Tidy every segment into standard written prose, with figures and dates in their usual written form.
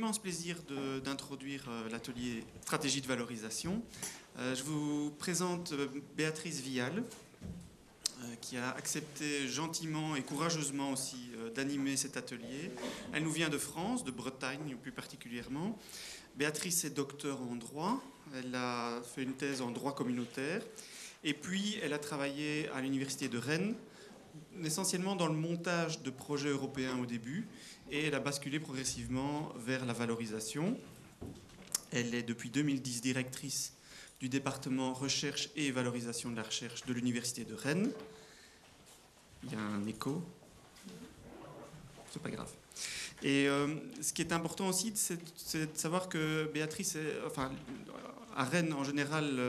l'immense plaisir d'introduire l'atelier stratégie de valorisation. Je vous présente Béatrice Vial, qui a accepté gentiment et courageusement aussi d'animer cet atelier. Elle nous vient de France, de Bretagne plus particulièrement. Béatrice est docteure en droit. Elle a fait une thèse en droit communautaire. Et puis, elle a travaillé à l'université de Rennes, essentiellement dans le montage de projets européens au début, et elle a basculé progressivement vers la valorisation. Elle est depuis 2010 directrice du département recherche et valorisation de la recherche de l'université de Rennes. Il y a un écho. C'est pas grave. Et ce qui est important aussi, c'est de savoir que Béatrice, à Rennes en général,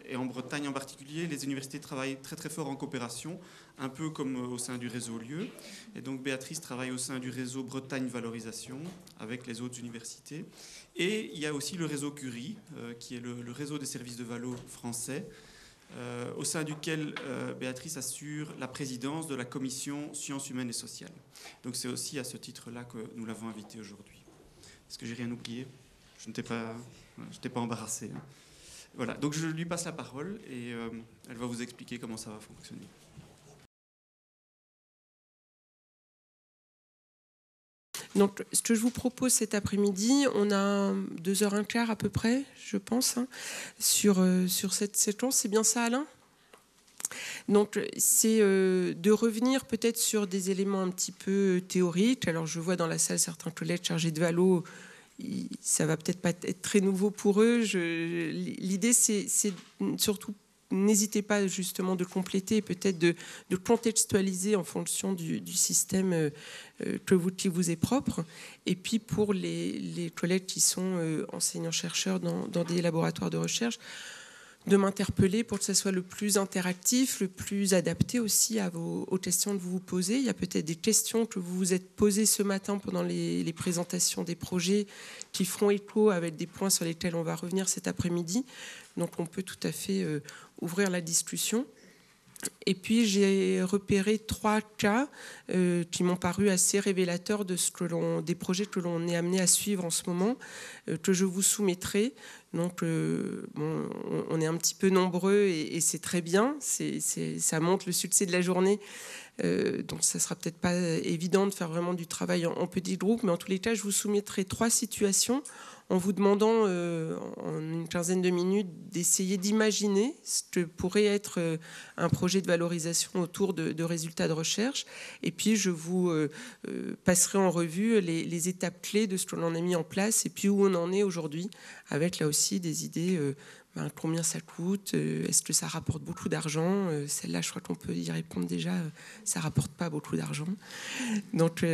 et en Bretagne en particulier, les universités travaillent très très fort en coopération, un peu comme au sein du réseau Lieu. Et donc Béatrice travaille au sein du réseau Bretagne Valorisation avec les autres universités. Et il y a aussi le réseau Curie, qui est le réseau des services de valo français, au sein duquel Béatrice assure la présidence de la commission sciences humaines et sociales. Donc c'est aussi à ce titre-là que nous l'avons invitée aujourd'hui. Est-ce que j'ai rien oublié? Je ne t'ai pas embarrassé. Hein. Voilà, donc je lui passe la parole et elle va vous expliquer comment ça va fonctionner. Donc, ce que je vous propose cet après-midi, on a 2h15 à peu près, je pense, hein, sur cette séquence. C'est bien ça, Alain ? Donc, c'est de revenir peut-être sur des éléments un petit peu théoriques. Alors, je vois dans la salle certains collègues chargés de valo. Ça va peut-être pas être très nouveau pour eux. L'idée, c'est surtout, n'hésitez pas justement de compléter, peut-être de contextualiser en fonction du système qui vous est propre. Et puis pour les collègues qui sont enseignants-chercheurs dans des laboratoires de recherche, de m'interpeller pour que ce soit le plus interactif, le plus adapté aussi aux questions que vous vous posez. Il y a peut-être des questions que vous vous êtes posées ce matin pendant les présentations des projets qui feront écho avec des points sur lesquels on va revenir cet après-midi. Donc on peut tout à fait ouvrir la discussion. Et puis j'ai repéré 3 cas qui m'ont paru assez révélateurs des projets que l'on est amené à suivre en ce moment, que je vous soumettrai. Donc on est un petit peu nombreux et c'est très bien, ça montre le succès de la journée. Donc ça ne sera peut-être pas évident de faire vraiment du travail en petits groupes, mais en tous les cas, je vous soumettrai 3 situations en vous demandant en une quinzaine de minutes d'essayer d'imaginer ce que pourrait être un projet de valorisation autour de résultats de recherche. Et puis je vous passerai en revue les étapes clés de ce que l'on a mis en place et puis où on en est aujourd'hui, avec là aussi des idées. Combien ça coûte, est-ce que ça rapporte beaucoup d'argent, celle-là je crois qu'on peut y répondre déjà, ça rapporte pas beaucoup d'argent. Donc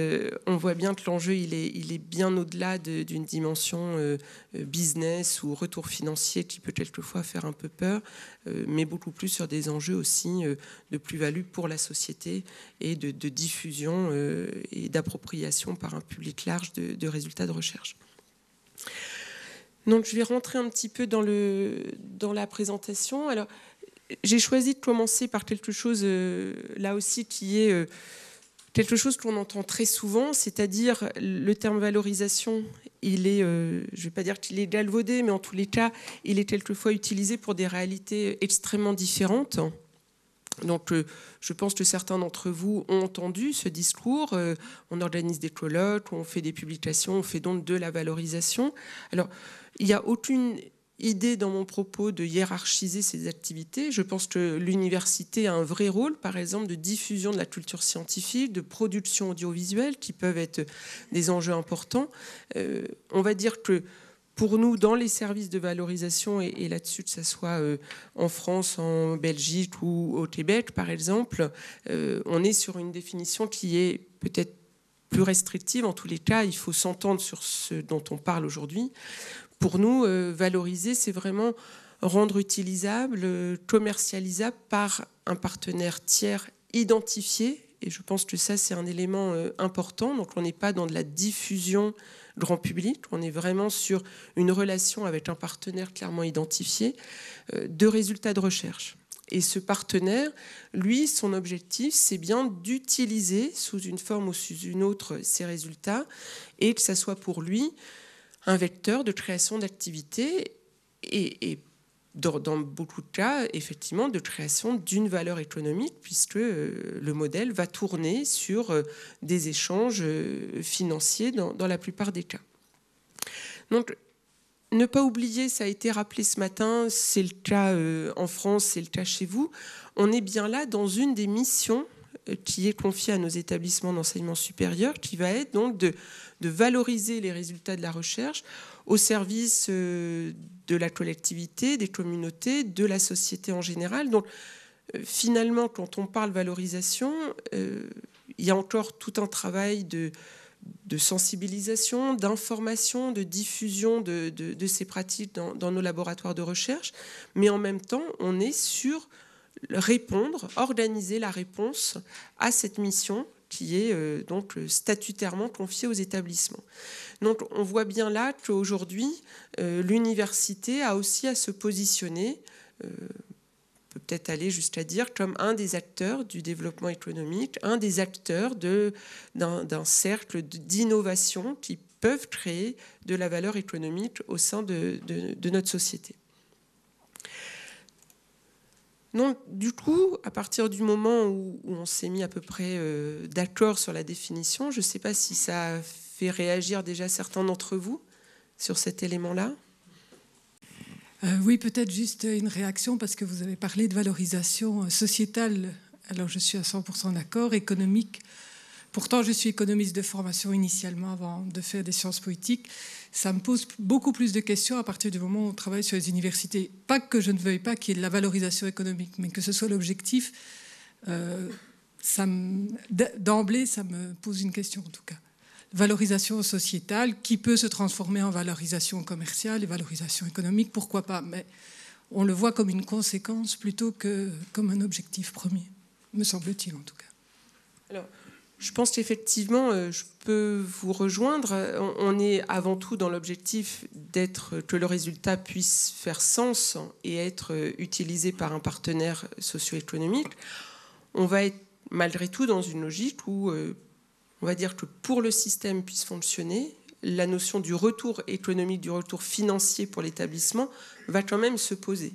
on voit bien que l'enjeu il est bien au-delà d'une dimension business ou retour financier qui peut quelquefois faire un peu peur, mais beaucoup plus sur des enjeux aussi de plus-value pour la société et de diffusion et d'appropriation par un public large de résultats de recherche. Donc je vais rentrer un petit peu dans la présentation. Alors, j'ai choisi de commencer par quelque chose, là aussi, qui est quelque chose qu'on entend très souvent, c'est-à-dire le terme valorisation, il est, je ne vais pas dire qu'il est galvaudé, mais en tous les cas, il est quelquefois utilisé pour des réalités extrêmement différentes. Donc, je pense que certains d'entre vous ont entendu ce discours. On organise des colloques, on fait des publications, on fait donc de la valorisation. Alors, il n'y a aucune idée dans mon propos de hiérarchiser ces activités. Je pense que l'université a un vrai rôle, par exemple, de diffusion de la culture scientifique, de production audiovisuelle, qui peuvent être des enjeux importants. On va dire que pour nous, dans les services de valorisation, et là-dessus, que ce soit en France, en Belgique ou au Québec, par exemple, on est sur une définition qui est peut-être plus restrictive. En tous les cas, il faut s'entendre sur ce dont on parle aujourd'hui. Pour nous, valoriser, c'est vraiment rendre utilisable, commercialisable par un partenaire tiers identifié. Et je pense que ça, c'est un élément important. Donc, on n'est pas dans de la diffusion grand public. On est vraiment sur une relation avec un partenaire clairement identifié de résultats de recherche. Et ce partenaire, lui, son objectif, c'est bien d'utiliser sous une forme ou sous une autre ces résultats et que ça soit pour lui un vecteur de création d'activités et dans beaucoup de cas, effectivement, de création d'une valeur économique puisque le modèle va tourner sur des échanges financiers dans la plupart des cas. Donc, ne pas oublier, ça a été rappelé ce matin, c'est le cas en France, c'est le cas chez vous, on est bien là dans une des missions qui est confiée à nos établissements d'enseignement supérieur, qui va être donc de valoriser les résultats de la recherche au service de la collectivité, des communautés, de la société en général. Donc finalement, quand on parle valorisation, il y a encore tout un travail de sensibilisation, d'information, de diffusion de ces pratiques dans nos laboratoires de recherche, mais en même temps, on est sur répondre, organiser la réponse à cette mission qui est donc statutairement confiée aux établissements. Donc on voit bien là qu'aujourd'hui, l'université a aussi à se positionner, peut peut-être aller jusqu'à dire comme un des acteurs du développement économique, un des acteurs d'un cercle d'innovation qui peuvent créer de la valeur économique au sein de notre société. Donc, du coup, à partir du moment où on s'est mis à peu près d'accord sur la définition, je ne sais pas si ça fait réagir déjà certains d'entre vous sur cet élément-là. Oui, peut-être juste une réaction, parce que vous avez parlé de valorisation sociétale. Alors, je suis à 100% d'accord, économique. Pourtant, je suis économiste de formation initialement avant de faire des sciences politiques. Ça me pose beaucoup plus de questions à partir du moment où on travaille sur les universités. Pas que je ne veuille pas qu'il y ait de la valorisation économique, mais que ce soit l'objectif. D'emblée, ça me pose une question en tout cas. Valorisation sociétale qui peut se transformer en valorisation commerciale et valorisation économique, pourquoi pas, mais on le voit comme une conséquence plutôt que comme un objectif premier, me semble-t-il en tout cas. Alors, je pense qu'effectivement, je peux vous rejoindre. On est avant tout dans l'objectif que le résultat puisse faire sens et être utilisé par un partenaire socio-économique. On va être malgré tout dans une logique où on va dire que pour le système puisse fonctionner, la notion du retour économique, du retour financier pour l'établissement va quand même se poser.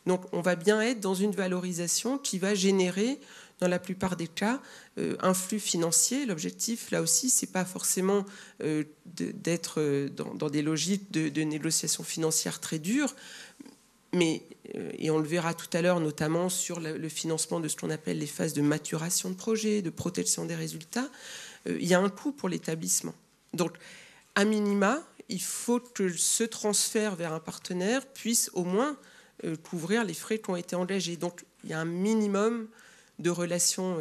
Donc on va bien être dans une valorisation qui va générer, dans la plupart des cas, un flux financier. L'objectif, là aussi, ce n'est pas forcément d'être dans des logiques de négociation financière très dures, mais, et on le verra tout à l'heure, notamment sur le financement de ce qu'on appelle les phases de maturation de projet, de protection des résultats, il y a un coût pour l'établissement. Donc, à minima, il faut que ce transfert vers un partenaire puisse au moins couvrir les frais qui ont été engagés. Donc, il y a un minimum de relations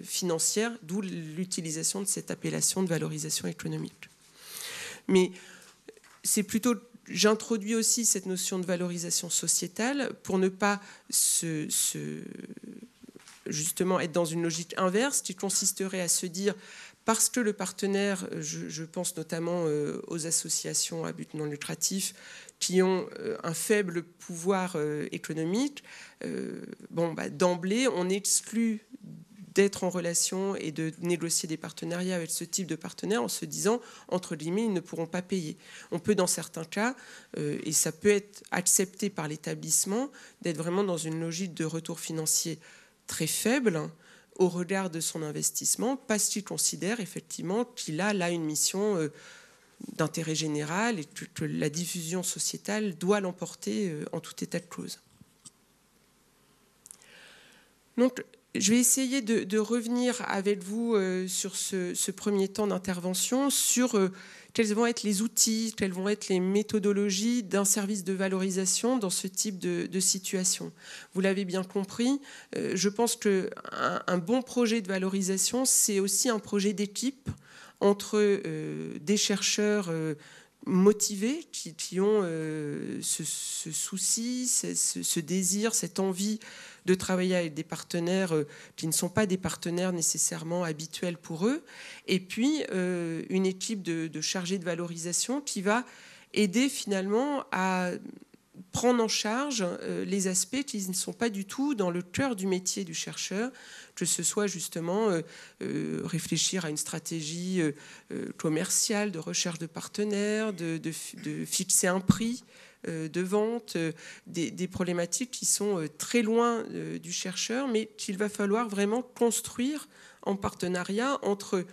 financières, d'où l'utilisation de cette appellation de valorisation économique. Mais c'est plutôt, j'introduis aussi cette notion de valorisation sociétale pour ne pas justement être dans une logique inverse qui consisterait à se dire, parce que le partenaire, je pense notamment aux associations à but non lucratif, qui ont un faible pouvoir économique, d'emblée, on exclut d'être en relation et de négocier des partenariats avec ce type de partenaires en se disant, entre guillemets, ils ne pourront pas payer. On peut, dans certains cas, et ça peut être accepté par l'établissement, d'être vraiment dans une logique de retour financier très faible au regard de son investissement, parce qu'il considère effectivement qu'il a là une mission d'intérêt général et que la diffusion sociétale doit l'emporter en tout état de cause. Donc, je vais essayer de revenir avec vous sur ce premier temps d'intervention, sur quels vont être les outils, quelles vont être les méthodologies d'un service de valorisation dans ce type de situation. Vous l'avez bien compris, je pense qu'un bon projet de valorisation, c'est aussi un projet d'équipe entre des chercheurs motivés qui ont ce souci, ce désir, cette envie de travailler avec des partenaires qui ne sont pas des partenaires nécessairement habituels pour eux, et puis une équipe de chargés de valorisation qui va aider finalement à prendre en charge les aspects qui ne sont pas du tout dans le cœur du métier du chercheur, que ce soit justement réfléchir à une stratégie commerciale, de recherche de partenaires, de fixer un prix de vente, des problématiques qui sont très loin du chercheur, mais qu'il va falloir vraiment construire en partenariat entre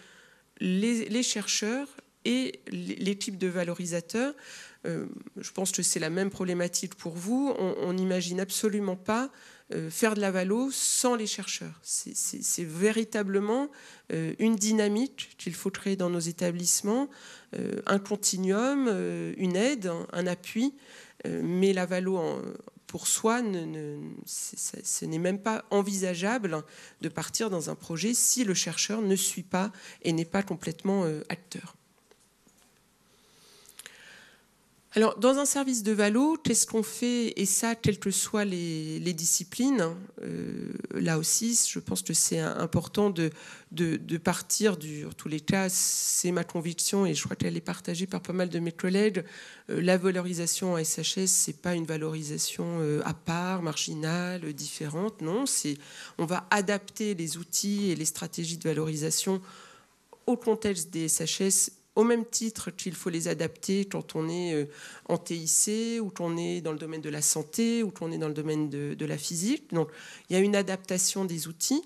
les chercheurs et l'équipe de valorisateurs. Je pense que c'est la même problématique pour vous. On n'imagine absolument pas faire de la valo sans les chercheurs. C'est véritablement une dynamique qu'il faut créer dans nos établissements, un continuum, une aide, un appui, mais la valo pour soi, ce n'est même pas envisageable de partir dans un projet si le chercheur ne suit pas et n'est pas complètement acteur. Alors, dans un service de valo, qu'est-ce qu'on fait? Et ça, quelles que soient les disciplines, là aussi, je pense que c'est important de partir en tous les cas, c'est ma conviction, et je crois qu'elle est partagée par pas mal de mes collègues, la valorisation en SHS, c'est pas une valorisation à part, marginale, différente, non, on va adapter les outils et les stratégies de valorisation au contexte des SHS, au même titre qu'il faut les adapter quand on est en TIC, ou qu'on est dans le domaine de la santé, ou qu'on est dans le domaine de la physique. Donc, il y a une adaptation des outils.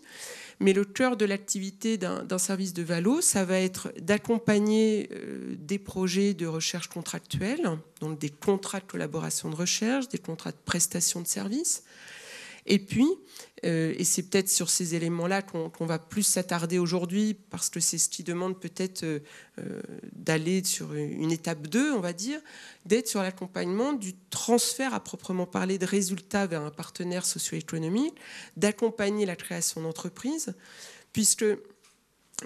Mais le cœur de l'activité d'un service de valo, ça va être d'accompagner des projets de recherche contractuelle, donc des contrats de collaboration de recherche, des contrats de prestation de services. Et puis, et c'est peut-être sur ces éléments-là qu'on va plus s'attarder aujourd'hui, parce que c'est ce qui demande peut-être d'aller sur une étape 2, on va dire, d'être sur l'accompagnement du transfert à proprement parler de résultats vers un partenaire socio-économique, d'accompagner la création d'entreprises, puisque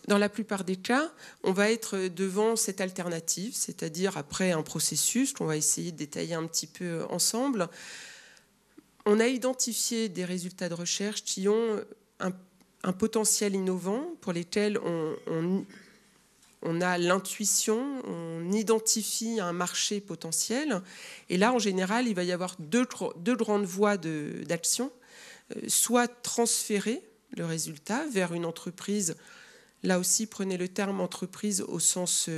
dans la plupart des cas, on va être devant cette alternative, c'est-à-dire après un processus qu'on va essayer de détailler un petit peu ensemble. On a identifié des résultats de recherche qui ont un potentiel innovant, pour lesquels on a l'intuition, on identifie un marché potentiel. Et là, en général, il va y avoir deux grandes voies d'action. Soit transférer le résultat vers une entreprise. Là aussi, prenez le terme entreprise au sens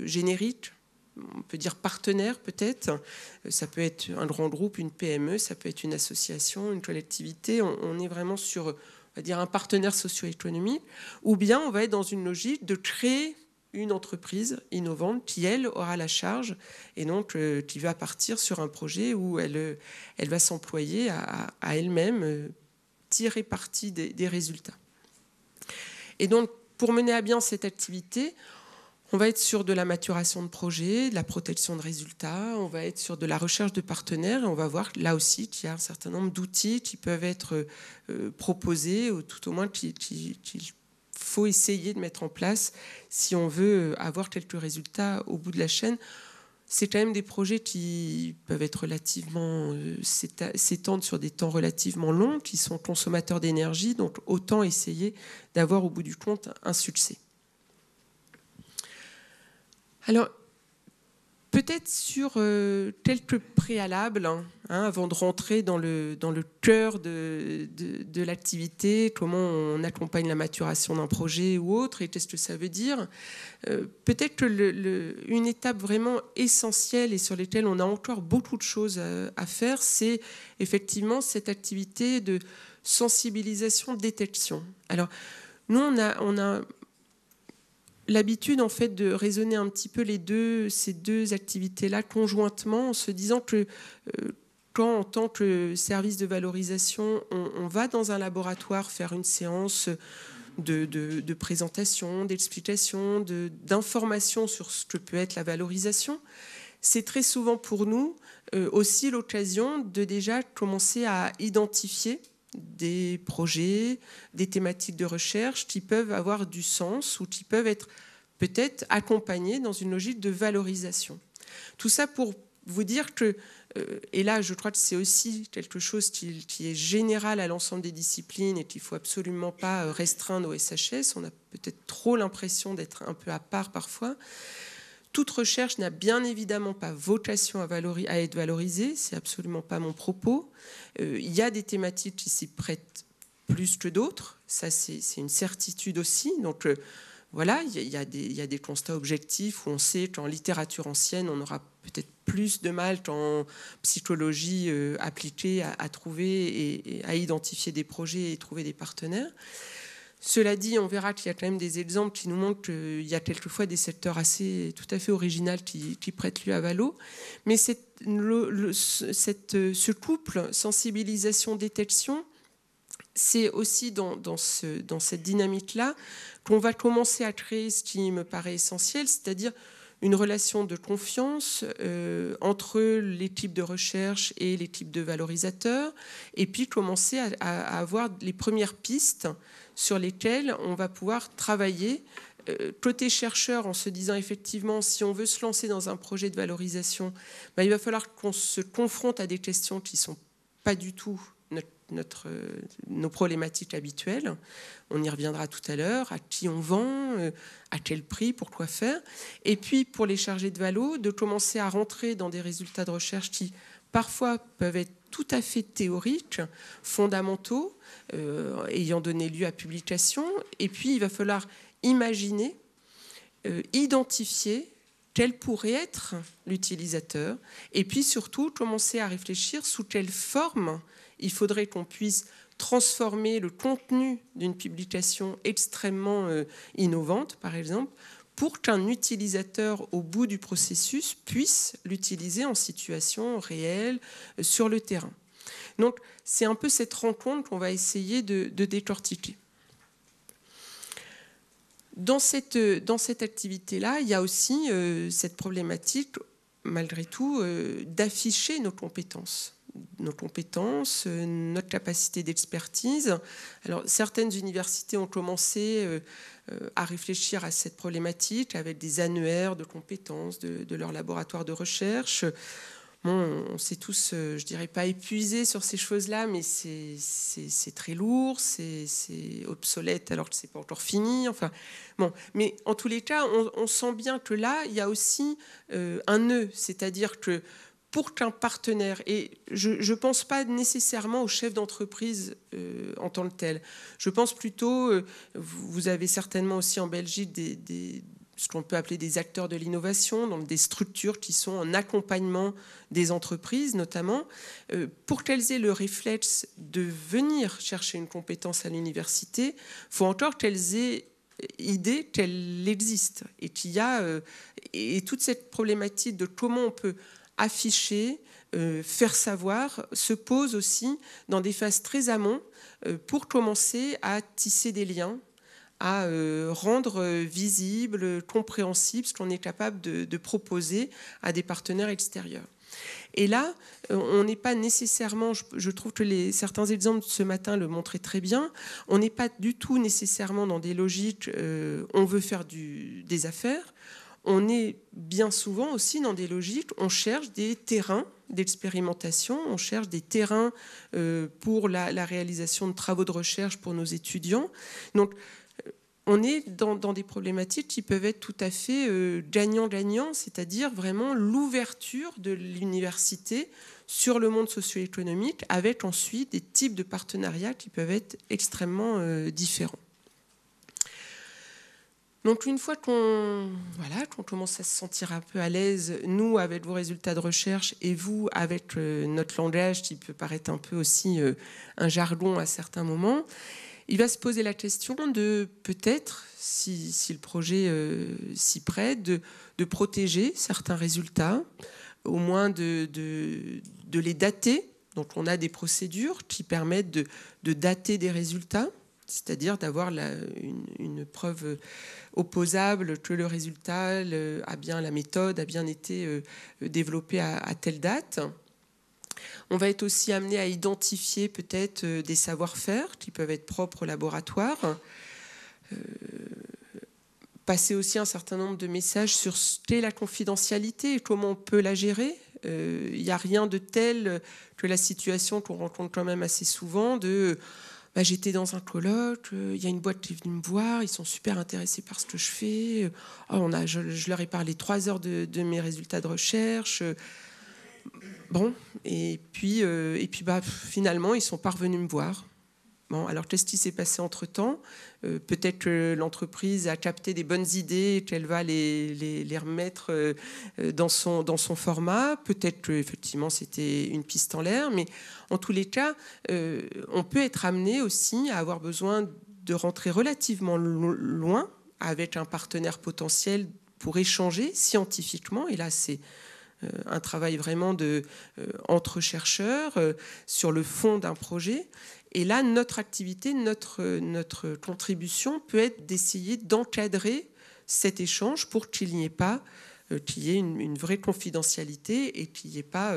générique. On peut dire partenaire peut-être, ça peut être un grand groupe, une PME, ça peut être une association, une collectivité, on est vraiment sur, on va dire, un partenaire socio-économique, ou bien on va être dans une logique de créer une entreprise innovante qui, elle, aura la charge, et donc qui va partir sur un projet où elle va s'employer à elle-même tirer parti des résultats. Et donc, pour mener à bien cette activité, on va être sur de la maturation de projet, de la protection de résultats, on va être sur de la recherche de partenaires, et on va voir là aussi qu'il y a un certain nombre d'outils qui peuvent être proposés, ou tout au moins qu'il faut essayer de mettre en place si on veut avoir quelques résultats au bout de la chaîne. C'est quand même des projets qui peuvent être relativement s'étendre sur des temps relativement longs, qui sont consommateurs d'énergie, donc autant essayer d'avoir au bout du compte un succès. Alors, peut-être sur quelques préalables, avant de rentrer dans le cœur de l'activité, comment on accompagne la maturation d'un projet ou autre, et qu'est-ce que ça veut dire. Peut-être que une étape vraiment essentielle et sur laquelle on a encore beaucoup de choses à faire, c'est effectivement cette activité de sensibilisation-détection. Alors, nous, on a l'habitude en fait de raisonner un petit peu ces deux activités-là conjointement, en se disant que quand en tant que service de valorisation, on va dans un laboratoire faire une séance de présentation, d'explication, d'information sur ce que peut être la valorisation, c'est très souvent pour nous aussi l'occasion de déjà commencer à identifier des projets, des thématiques de recherche qui peuvent avoir du sens ou qui peuvent être peut-être accompagnés dans une logique de valorisation. Tout ça pour vous dire que, et là je crois que c'est aussi quelque chose qui est général à l'ensemble des disciplines et qu'il ne faut absolument pas restreindre au SHS, on a peut-être trop l'impression d'être un peu à part parfois. toute recherche n'a bien évidemment pas vocation à être valorisée, c'est absolument pas mon propos. Il y a des thématiques qui s'y prêtent plus que d'autres, ça c'est une certitude aussi. Donc voilà, il y a des constats objectifs où on sait qu'en littérature ancienne, on aura peut-être plus de mal qu'en psychologie appliquée à trouver et à identifier des projets et trouver des partenaires. Cela dit, on verra qu'il y a quand même des exemples qui nous montrent qu'il y a quelquefois des secteurs tout à fait originaux qui prêtent lieu à valo. Mais ce couple sensibilisation-détection, c'est aussi dans cette dynamique-là qu'on va commencer à créer ce qui me paraît essentiel, c'est-à-dire une relation de confiance entre l'équipe de recherche et l'équipe de valorisateurs, et puis commencer à avoir les premières pistes sur lesquelles on va pouvoir travailler côté chercheur, en se disant effectivement, si on veut se lancer dans un projet de valorisation, il va falloir qu'on se confronte à des questions qui ne sont pas du tout nos problématiques habituelles. On y reviendra tout à l'heure, à qui on vend, à quel prix, pour quoi faire. Et puis, pour les chargés de valo, de commencer à rentrer dans des résultats de recherche qui, parfois, peuvent être tout à fait théoriques, fondamentaux, ayant donné lieu à publication. Et puis, il va falloir imaginer, identifier quel pourrait être l'utilisateur, et puis surtout commencer à réfléchir sous quelle forme il faudrait qu'on puisse transformer le contenu d'une publication extrêmement innovante, par exemple, pour qu'un utilisateur, au bout du processus, puisse l'utiliser en situation réelle sur le terrain. Donc, c'est un peu cette rencontre qu'on va essayer de décortiquer. Dans cette activité-là, il y a aussi cette problématique, malgré tout, d'afficher nos compétences, notre capacité d'expertise. Alors, certaines universités ont commencé à réfléchir à cette problématique avec des annuaires de compétences de leur laboratoire de recherche. Bon, on s'est tous, je dirais pas épuisés sur ces choses-là, mais c'est très lourd, c'est obsolète alors que c'est pas encore fini. Enfin, bon, mais en tous les cas, on sent bien que là, il y a aussi un nœud, c'est-à-dire que pour qu'un partenaire, et je ne pense pas nécessairement au chef d'entreprise en tant que tel, je pense plutôt, vous avez certainement aussi en Belgique ce qu'on peut appeler des acteurs de l'innovation, donc des structures qui sont en accompagnement des entreprises notamment, pour qu'elles aient le réflexe de venir chercher une compétence à l'université, il faut encore qu'elles aient idée qu'elle existe et qu'il y a et toute cette problématique de comment on peut afficher, faire savoir, se pose aussi dans des phases très amont pour commencer à tisser des liens, à rendre visible, compréhensible ce qu'on est capable de proposer à des partenaires extérieurs. Et là, on n'est pas nécessairement, je trouve que certains exemples de ce matin le montraient très bien, on n'est pas du tout nécessairement dans des logiques, on veut faire des affaires, on est bien souvent aussi dans des logiques, on cherche des terrains d'expérimentation, on cherche des terrains pour la réalisation de travaux de recherche pour nos étudiants. Donc, on est dans des problématiques qui peuvent être tout à fait gagnant-gagnant, c'est-à-dire vraiment l'ouverture de l'université sur le monde socio-économique, avec ensuite des types de partenariats qui peuvent être extrêmement différents. Donc une fois qu'on commence à se sentir un peu à l'aise, nous avec vos résultats de recherche et vous avec notre langage qui peut paraître un peu aussi un jargon à certains moments, il va se poser la question de peut-être, si le projet s'y prête, de protéger certains résultats, au moins de les dater. Donc on a des procédures qui permettent de dater des résultats, c'est-à-dire d'avoir une preuve opposable que le résultat la méthode a bien été développée à telle date. On va être aussi amené à identifier peut-être des savoir-faire qui peuvent être propres au laboratoire. Passer aussi un certain nombre de messages sur ce qu'est la confidentialité et comment on peut la gérer. Il n'y a rien de tel que la situation qu'on rencontre quand même assez souvent de j'étais dans un colloque, il y a une boîte qui est venue me voir, ils sont super intéressés par ce que je fais. Je leur ai parlé 3 heures de mes résultats de recherche. Bon, et puis finalement, ils sont pas revenus me voir. Bon, alors qu'est-ce qui s'est passé entre-temps ? Peut-être que l'entreprise a capté des bonnes idées et qu'elle va les remettre dans son format. Peut-être qu'effectivement, c'était une piste en l'air. Mais en tous les cas, on peut être amené aussi à avoir besoin de rentrer relativement loin avec un partenaire potentiel pour échanger scientifiquement. Et là, c'est un travail vraiment entre chercheurs sur le fond d'un projet. Et là, notre activité, notre contribution peut être d'essayer d'encadrer cet échange pour qu'il n'y ait pas qu'il y ait une vraie confidentialité et qu'il n'y ait pas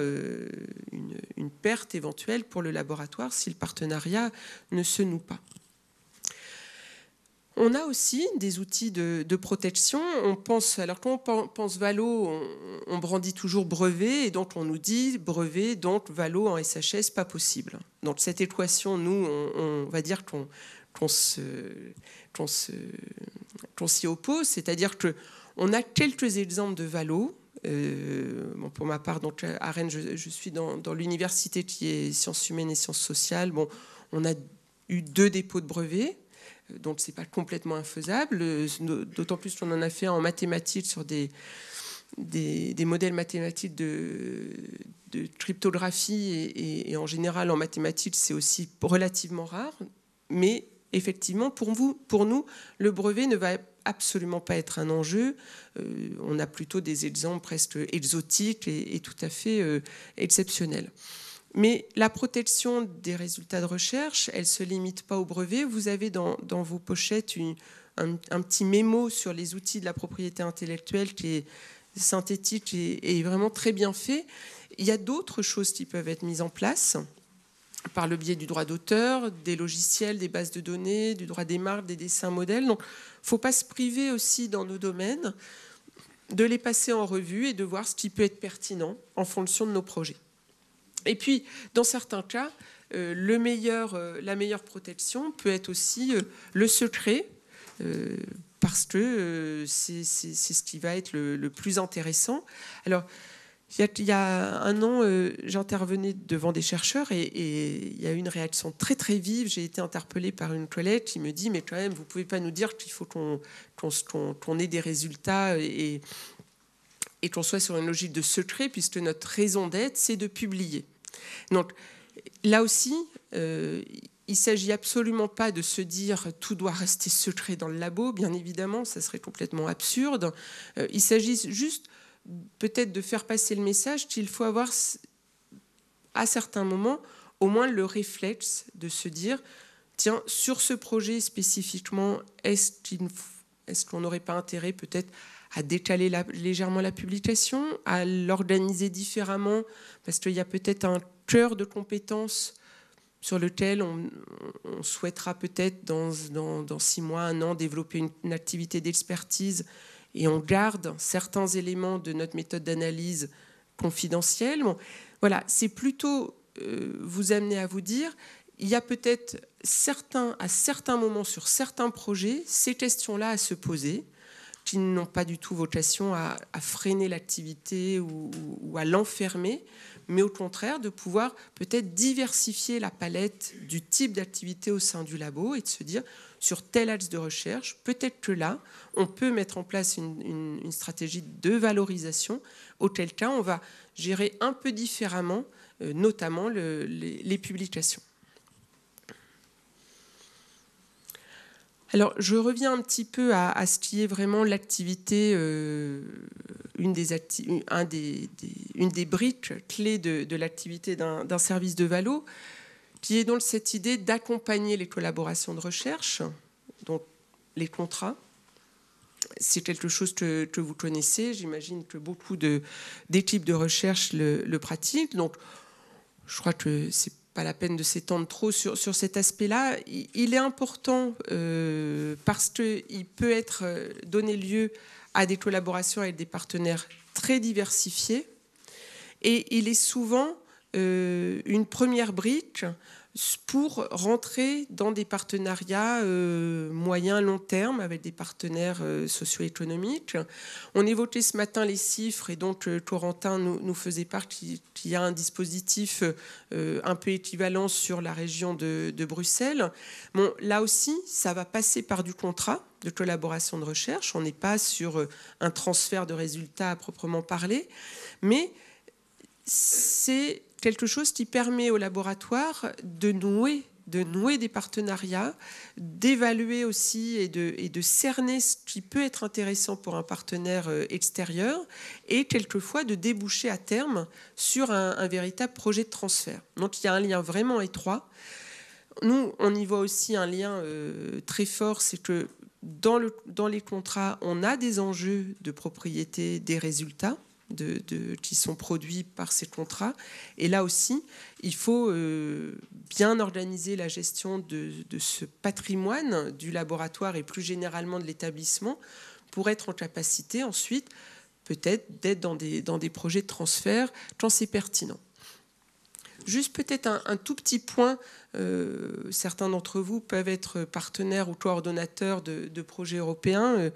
une perte éventuelle pour le laboratoire si le partenariat ne se noue pas. On a aussi des outils de protection. Alors quand on pense Valo, on brandit toujours brevet, et donc on nous dit brevet, donc Valo en SHS, pas possible. Donc cette équation, nous, on va dire qu'on s'y oppose, c'est-à-dire qu'on a quelques exemples de Valo. Pour ma part, donc à Rennes, je suis dans l'université qui est sciences humaines et sciences sociales. Bon, on a eu 2 dépôts de brevets. Donc, ce n'est pas complètement infaisable, d'autant plus qu'on en a fait en mathématiques sur des modèles mathématiques de cryptographie et en général, en mathématiques, c'est aussi relativement rare. Mais effectivement, pour nous, le brevet ne va absolument pas être un enjeu. On a plutôt des exemples presque exotiques et tout à fait exceptionnels. Mais la protection des résultats de recherche, elle ne se limite pas au brevet. Vous avez dans vos pochettes un petit mémo sur les outils de la propriété intellectuelle qui est synthétique et vraiment très bien fait. Il y a d'autres choses qui peuvent être mises en place par le biais du droit d'auteur, des logiciels, des bases de données, du droit des marques, des dessins modèles. Donc, il ne faut pas se priver aussi dans nos domaines de les passer en revue et de voir ce qui peut être pertinent en fonction de nos projets. Et puis, dans certains cas, la meilleure protection peut être aussi le secret, parce que c'est ce qui va être le plus intéressant. Alors, il y a un an, j'intervenais devant des chercheurs et il y a eu une réaction très très vive. J'ai été interpellée par une collègue qui me dit « Mais quand même, vous ne pouvez pas nous dire qu'il faut qu'on ait des résultats et qu'on soit sur une logique de secret, puisque notre raison d'être, c'est de publier. » Donc là aussi, il ne s'agit absolument pas de se dire tout doit rester secret dans le labo, bien évidemment, ça serait complètement absurde. Il s'agit juste peut-être de faire passer le message qu'il faut avoir à certains moments au moins le réflexe de se dire tiens, sur ce projet spécifiquement, est-ce qu'on n'aurait pas intérêt peut-être à décaler légèrement la publication, à l'organiser différemment, parce qu'il y a peut-être un cœur de compétences sur lequel on souhaitera peut-être dans 6 mois, 1 an, développer une activité d'expertise et on garde certains éléments de notre méthode d'analyse confidentielle. Bon, voilà, c'est plutôt vous amener à vous dire, il y a peut-être à certains moments sur certains projets, ces questions-là à se poser, qui n'ont pas du tout vocation à freiner l'activité ou à l'enfermer, mais au contraire de pouvoir peut-être diversifier la palette du type d'activité au sein du labo et de se dire sur tel axe de recherche, peut-être que là, on peut mettre en place une stratégie de valorisation, auquel cas on va gérer un peu différemment, notamment les publications. Alors, je reviens un petit peu à ce qui est vraiment l'activité, une des briques clés de l'activité d'un service de Valo, qui est donc cette idée d'accompagner les collaborations de recherche, donc les contrats. C'est quelque chose que vous connaissez, j'imagine que beaucoup d'équipes de recherche le pratiquent. Donc, je crois que c'est pas la peine de s'étendre trop sur cet aspect-là. Il est important parce qu'il peut être donné lieu à des collaborations avec des partenaires très diversifiés et il est souvent une première brique pour rentrer dans des partenariats moyen long terme avec des partenaires socio-économiques. On évoquait ce matin les chiffres et donc Corentin nous faisait part qu'il y a un dispositif un peu équivalent sur la région de Bruxelles. Bon, là aussi, ça va passer par du contrat de collaboration de recherche. On n'est pas sur un transfert de résultats à proprement parler, mais c'est quelque chose qui permet au laboratoire de nouer des partenariats, d'évaluer aussi et de cerner ce qui peut être intéressant pour un partenaire extérieur et quelquefois de déboucher à terme sur un véritable projet de transfert. Donc il y a un lien vraiment étroit. Nous, on y voit aussi un lien très fort, c'est que dans les contrats, on a des enjeux de propriété des résultats qui sont produits par ces contrats. Et là aussi, il faut bien organiser la gestion de ce patrimoine du laboratoire et plus généralement de l'établissement pour être en capacité ensuite peut-être d'être dans des projets de transfert quand c'est pertinent. Juste peut-être un tout petit point, certains d'entre vous peuvent être partenaires ou coordonnateurs de projets européens.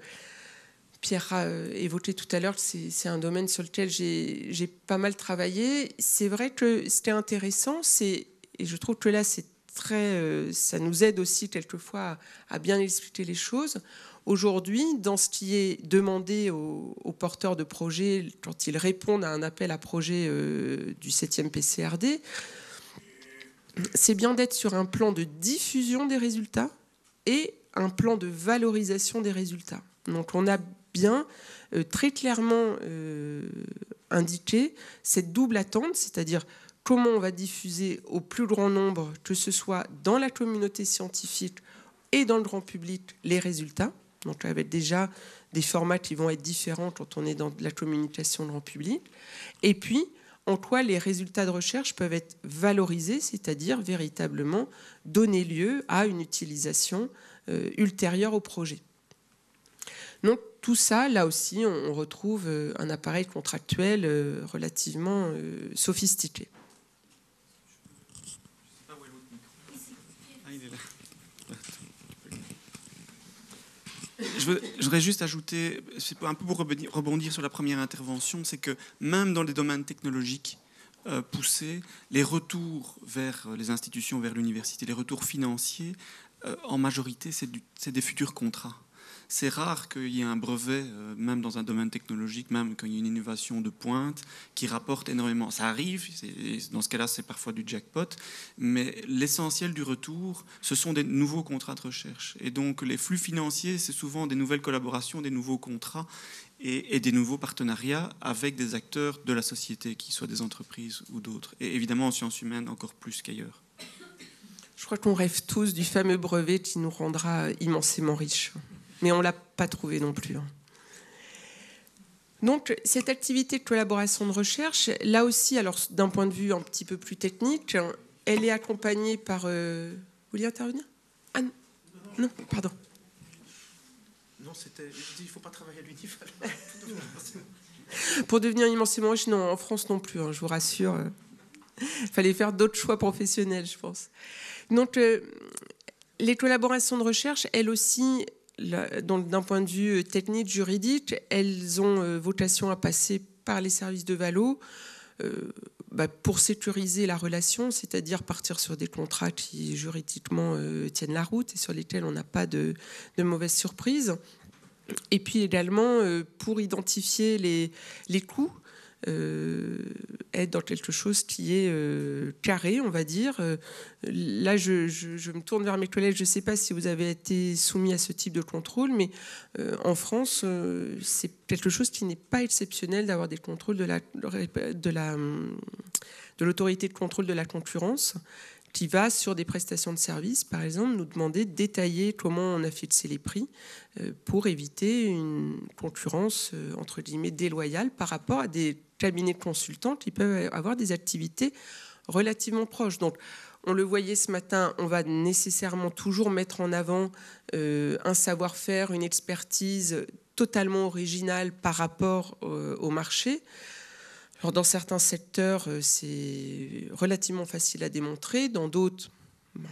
Pierre a évoqué tout à l'heure que c'est un domaine sur lequel j'ai pas mal travaillé. C'est vrai que ce qui est intéressant, et je trouve que là, ça nous aide aussi quelquefois à bien expliquer les choses. Aujourd'hui, dans ce qui est demandé aux porteurs de projets, quand ils répondent à un appel à projet du 7e PCRD, c'est bien d'être sur un plan de diffusion des résultats et un plan de valorisation des résultats. Donc on a bien très clairement indiqué cette double attente, c'est-à-dire comment on va diffuser au plus grand nombre, que ce soit dans la communauté scientifique et dans le grand public, les résultats. Donc avec déjà des formats qui vont être différents quand on est dans la communication grand public. Et puis, en quoi les résultats de recherche peuvent être valorisés, c'est-à-dire véritablement donner lieu à une utilisation ultérieure au projet. Donc tout ça, là aussi, on retrouve un appareil contractuel relativement sophistiqué. Je voudrais juste ajouter, c'est un peu pour rebondir sur la première intervention, c'est que même dans les domaines technologiques poussés, les retours vers les institutions, vers l'université, les retours financiers, en majorité, c'est des futurs contrats. C'est rare qu'il y ait un brevet, même dans un domaine technologique, même quand il y a une innovation de pointe, qui rapporte énormément. Ça arrive, dans ce cas-là, c'est parfois du jackpot, mais l'essentiel du retour, ce sont des nouveaux contrats de recherche. Et donc, les flux financiers, c'est souvent des nouvelles collaborations, des nouveaux contrats et des nouveaux partenariats avec des acteurs de la société, qu'ils soient des entreprises ou d'autres. Et évidemment, en sciences humaines, encore plus qu'ailleurs. Je crois qu'on rêve tous du fameux brevet qui nous rendra immensément riches. Mais on ne l'a pas trouvé non plus. Donc, cette activité de collaboration de recherche, là aussi, alors d'un point de vue un petit peu plus technique, elle est accompagnée par... Vous vouliez intervenir ? Ah non, pardon. Non, c'était... Il ne faut pas travailler à l'UNIF. Pour devenir immensément riche, non, en France non plus, je vous rassure. Il fallait faire d'autres choix professionnels, je pense. Donc, les collaborations de recherche, elles aussi... Donc, d'un point de vue technique, juridique, elles ont vocation à passer par les services de Valo pour sécuriser la relation, c'est-à-dire partir sur des contrats qui juridiquement tiennent la route et sur lesquels on n'a pas de mauvaises surprises. Et puis également pour identifier les coûts, être dans quelque chose qui est carré, on va dire. Là, je me tourne vers mes collègues. Je ne sais pas si vous avez été soumis à ce type de contrôle, mais en France, c'est quelque chose qui n'est pas exceptionnel d'avoir des contrôles de l'autorité de contrôle de la concurrence qui va, sur des prestations de services, par exemple, nous demander de détailler comment on a fixé les prix pour éviter une concurrence, entre guillemets, déloyale par rapport à des cabinets de consultants qui peuvent avoir des activités relativement proches. Donc, on le voyait ce matin, on va nécessairement toujours mettre en avant un savoir-faire, une expertise totalement originale par rapport au marché. Alors, dans certains secteurs, c'est relativement facile à démontrer. Dans d'autres, bon,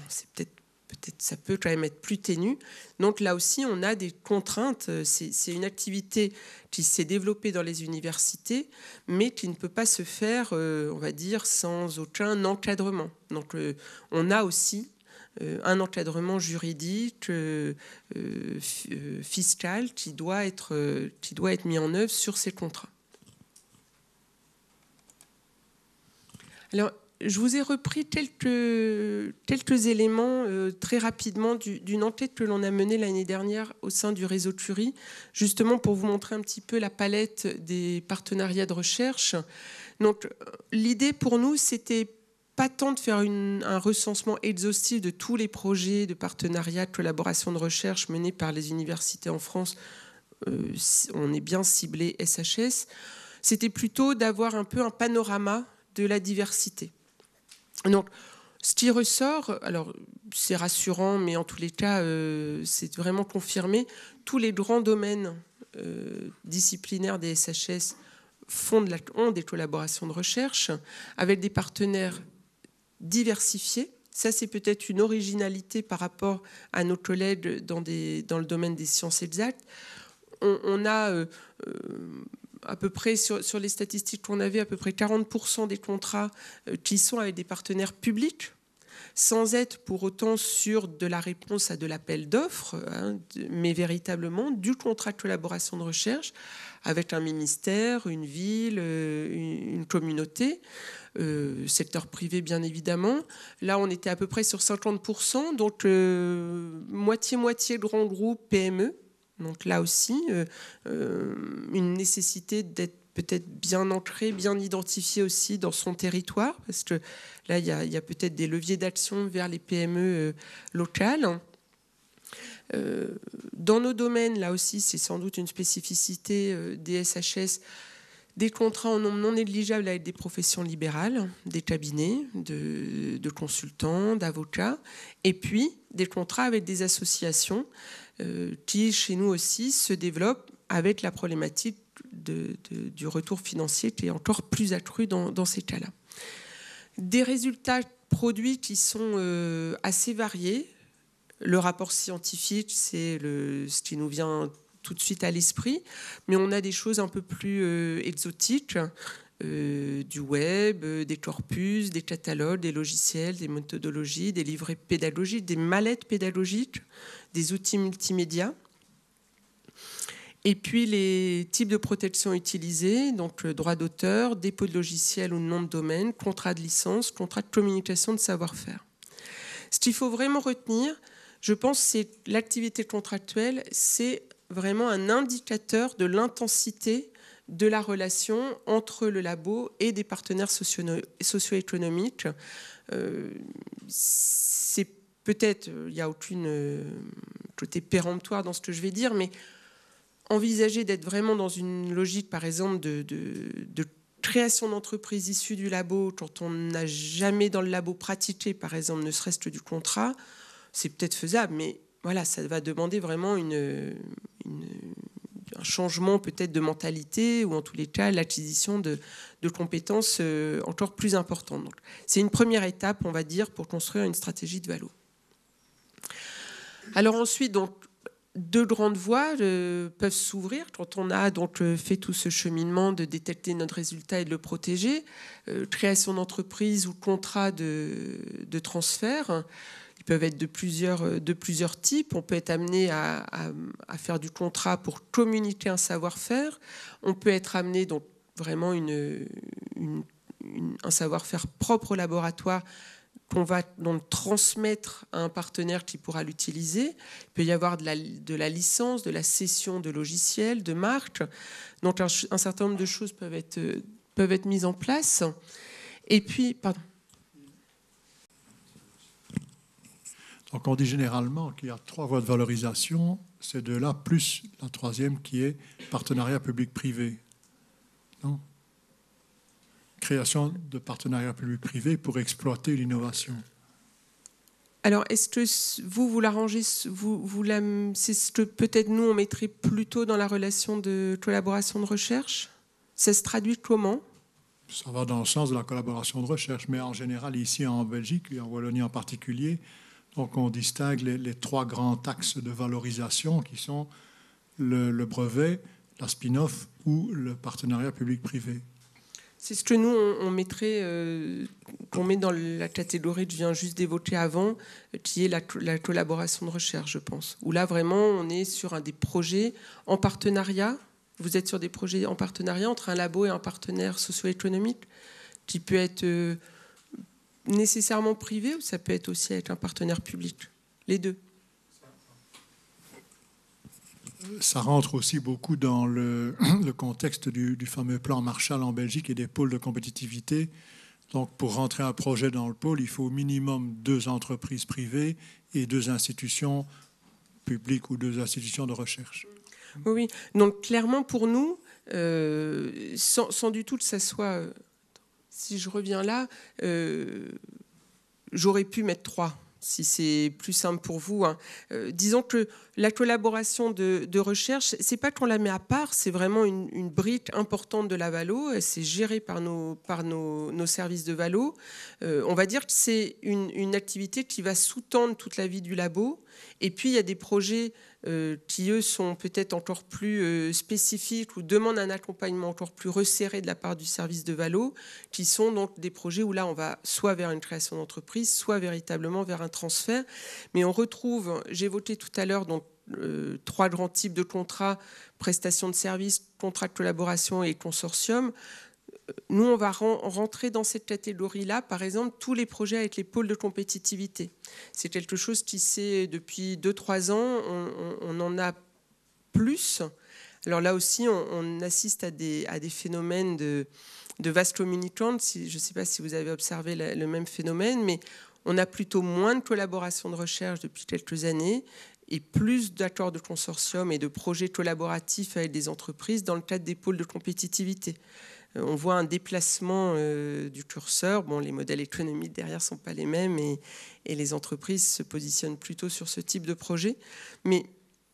ça peut quand même être plus ténu. Donc là aussi, on a des contraintes. C'est une activité qui s'est développée dans les universités, mais qui ne peut pas se faire, on va dire, sans aucun encadrement. Donc on a aussi un encadrement juridique, fiscal, qui doit être mis en œuvre sur ces contrats. Alors, je vous ai repris quelques éléments très rapidement d'une enquête que l'on a menée l'année dernière au sein du réseau Curie, justement pour vous montrer un petit peu la palette des partenariats de recherche. Donc, l'idée pour nous, c'était pas tant de faire un recensement exhaustif de tous les projets de partenariat, de collaboration de recherche menés par les universités en France. On est bien ciblé SHS. C'était plutôt d'avoir un peu un panorama de la diversité. Donc, ce qui ressort, alors c'est rassurant, mais en tous les cas, c'est vraiment confirmé, tous les grands domaines disciplinaires des SHS ont des collaborations de recherche avec des partenaires diversifiés. Ça, c'est peut-être une originalité par rapport à nos collègues dans le domaine des sciences exactes. On a à peu près, sur les statistiques qu'on avait, à peu près 40% des contrats qui sont avec des partenaires publics, sans être pour autant sur de la réponse à de l'appel d'offres, mais véritablement du contrat de collaboration de recherche avec un ministère, une ville, une communauté, secteur privé bien évidemment. Là, on était à peu près sur 50%, donc moitié-moitié grands groupes PME. Donc là aussi, une nécessité d'être peut-être bien ancré, bien identifié aussi dans son territoire, parce que là, il y a peut-être des leviers d'action vers les PME locales. Dans nos domaines, là aussi, c'est sans doute une spécificité des SHS, des contrats en nombre non négligeable avec des professions libérales, des cabinets, de consultants, d'avocats, et puis des contrats avec des associations qui, chez nous aussi, se développent avec la problématique du retour financier qui est encore plus accru dans ces cas-là. Des résultats produits qui sont assez variés. Le rapport scientifique, c'est ce qui nous vient tout de suite à l'esprit, mais on a des choses un peu plus exotiques, du web, des corpus, des catalogues, des logiciels, des méthodologies, des livrets pédagogiques, des mallettes pédagogiques, des outils multimédia. Et puis les types de protection utilisés, donc droit d'auteur, dépôt de logiciel ou de nom de domaine, contrat de licence, contrat de communication de savoir-faire. Ce qu'il faut vraiment retenir, je pense, c'est l'activité contractuelle, c'est vraiment un indicateur de l'intensité de la relation entre le labo et des partenaires socio-économiques. C'est peut-être, il n'y a aucune côté péremptoire dans ce que je vais dire, mais envisager d'être vraiment dans une logique, par exemple, de création d'entreprise issue du labo, quand on n'a jamais dans le labo pratiqué, par exemple, ne serait-ce que du contrat, c'est peut-être faisable, mais voilà, ça va demander vraiment un changement peut-être de mentalité, ou en tous les cas, l'acquisition de compétences encore plus importantes. Donc, c'est une première étape, on va dire, pour construire une stratégie de valo. Alors ensuite, donc, deux grandes voies peuvent s'ouvrir quand on a donc fait tout ce cheminement de détecter notre résultat et de le protéger. Création d'entreprise ou contrat de transfert. Ils peuvent être de plusieurs types. On peut être amené à faire du contrat pour communiquer un savoir-faire. On peut être amené donc vraiment un savoir-faire propre au laboratoire qu'on va donc transmettre à un partenaire qui pourra l'utiliser. Il peut y avoir de la licence, de la cession de logiciels, de marques. Donc un certain nombre de choses peuvent être mises en place. Et puis, pardon. Donc on dit généralement qu'il y a 3 voies de valorisation, c'est de là plus la troisième qui est partenariat public-privé. Non ? Création de partenariats public-privé pour exploiter l'innovation. Alors, est-ce que vous l'arrangez, c'est ce que peut-être nous on mettrait plutôt dans la relation de collaboration de recherche ? Ça se traduit comment ? Ça va dans le sens de la collaboration de recherche, mais en général, ici en Belgique, et en Wallonie en particulier, donc on distingue les 3 grands axes de valorisation qui sont le brevet, la spin-off ou le partenariat public-privé. C'est ce que nous, on mettrait, qu'on met dans la catégorie que je viens juste d'évoquer avant, qui est la collaboration de recherche, je pense. Où là, vraiment, on est sur des projets en partenariat. Vous êtes sur des projets en partenariat entre un labo et un partenaire socio-économique qui peut être nécessairement privé ou ça peut être aussi avec un partenaire public. Les deux. Ça rentre aussi beaucoup dans le contexte du fameux plan Marshall en Belgique et des pôles de compétitivité. Donc, pour rentrer un projet dans le pôle, il faut au minimum 2 entreprises privées et 2 institutions publiques ou 2 institutions de recherche. Oui, donc clairement pour nous, sans du tout que ça soit... si je reviens là, j'aurais pu mettre 3. Si c'est plus simple pour vous. Disons que la collaboration de recherche, c'est pas qu'on la met à part, c'est vraiment une brique importante de la Valo. C'est géré par nos services de Valo. On va dire que c'est une activité qui va sous-tendre toute la vie du labo. Et puis, il y a des projets qui, eux, sont peut-être encore plus spécifiques ou demandent un accompagnement encore plus resserré de la part du service de Valo, qui sont donc des projets où là, on va soit vers une création d'entreprise, soit véritablement vers un transfert. Mais on retrouve, j'évoquais tout à l'heure, donc 3 grands types de contrats, prestations de services, contrats de collaboration et consortium. Nous, on va rentrer dans cette catégorie-là, par exemple, tous les projets avec les pôles de compétitivité. C'est quelque chose qui, c'est depuis 2-3 ans, on en a plus. Alors là aussi, on assiste à des phénomènes de vases communicants. Je ne sais pas si vous avez observé le même phénomène, mais on a plutôt moins de collaboration de recherche depuis quelques années et plus d'accords de consortium et de projets collaboratifs avec des entreprises dans le cadre des pôles de compétitivité. On voit un déplacement du curseur. Bon, les modèles économiques derrière ne sont pas les mêmes et les entreprises se positionnent plutôt sur ce type de projet. Mais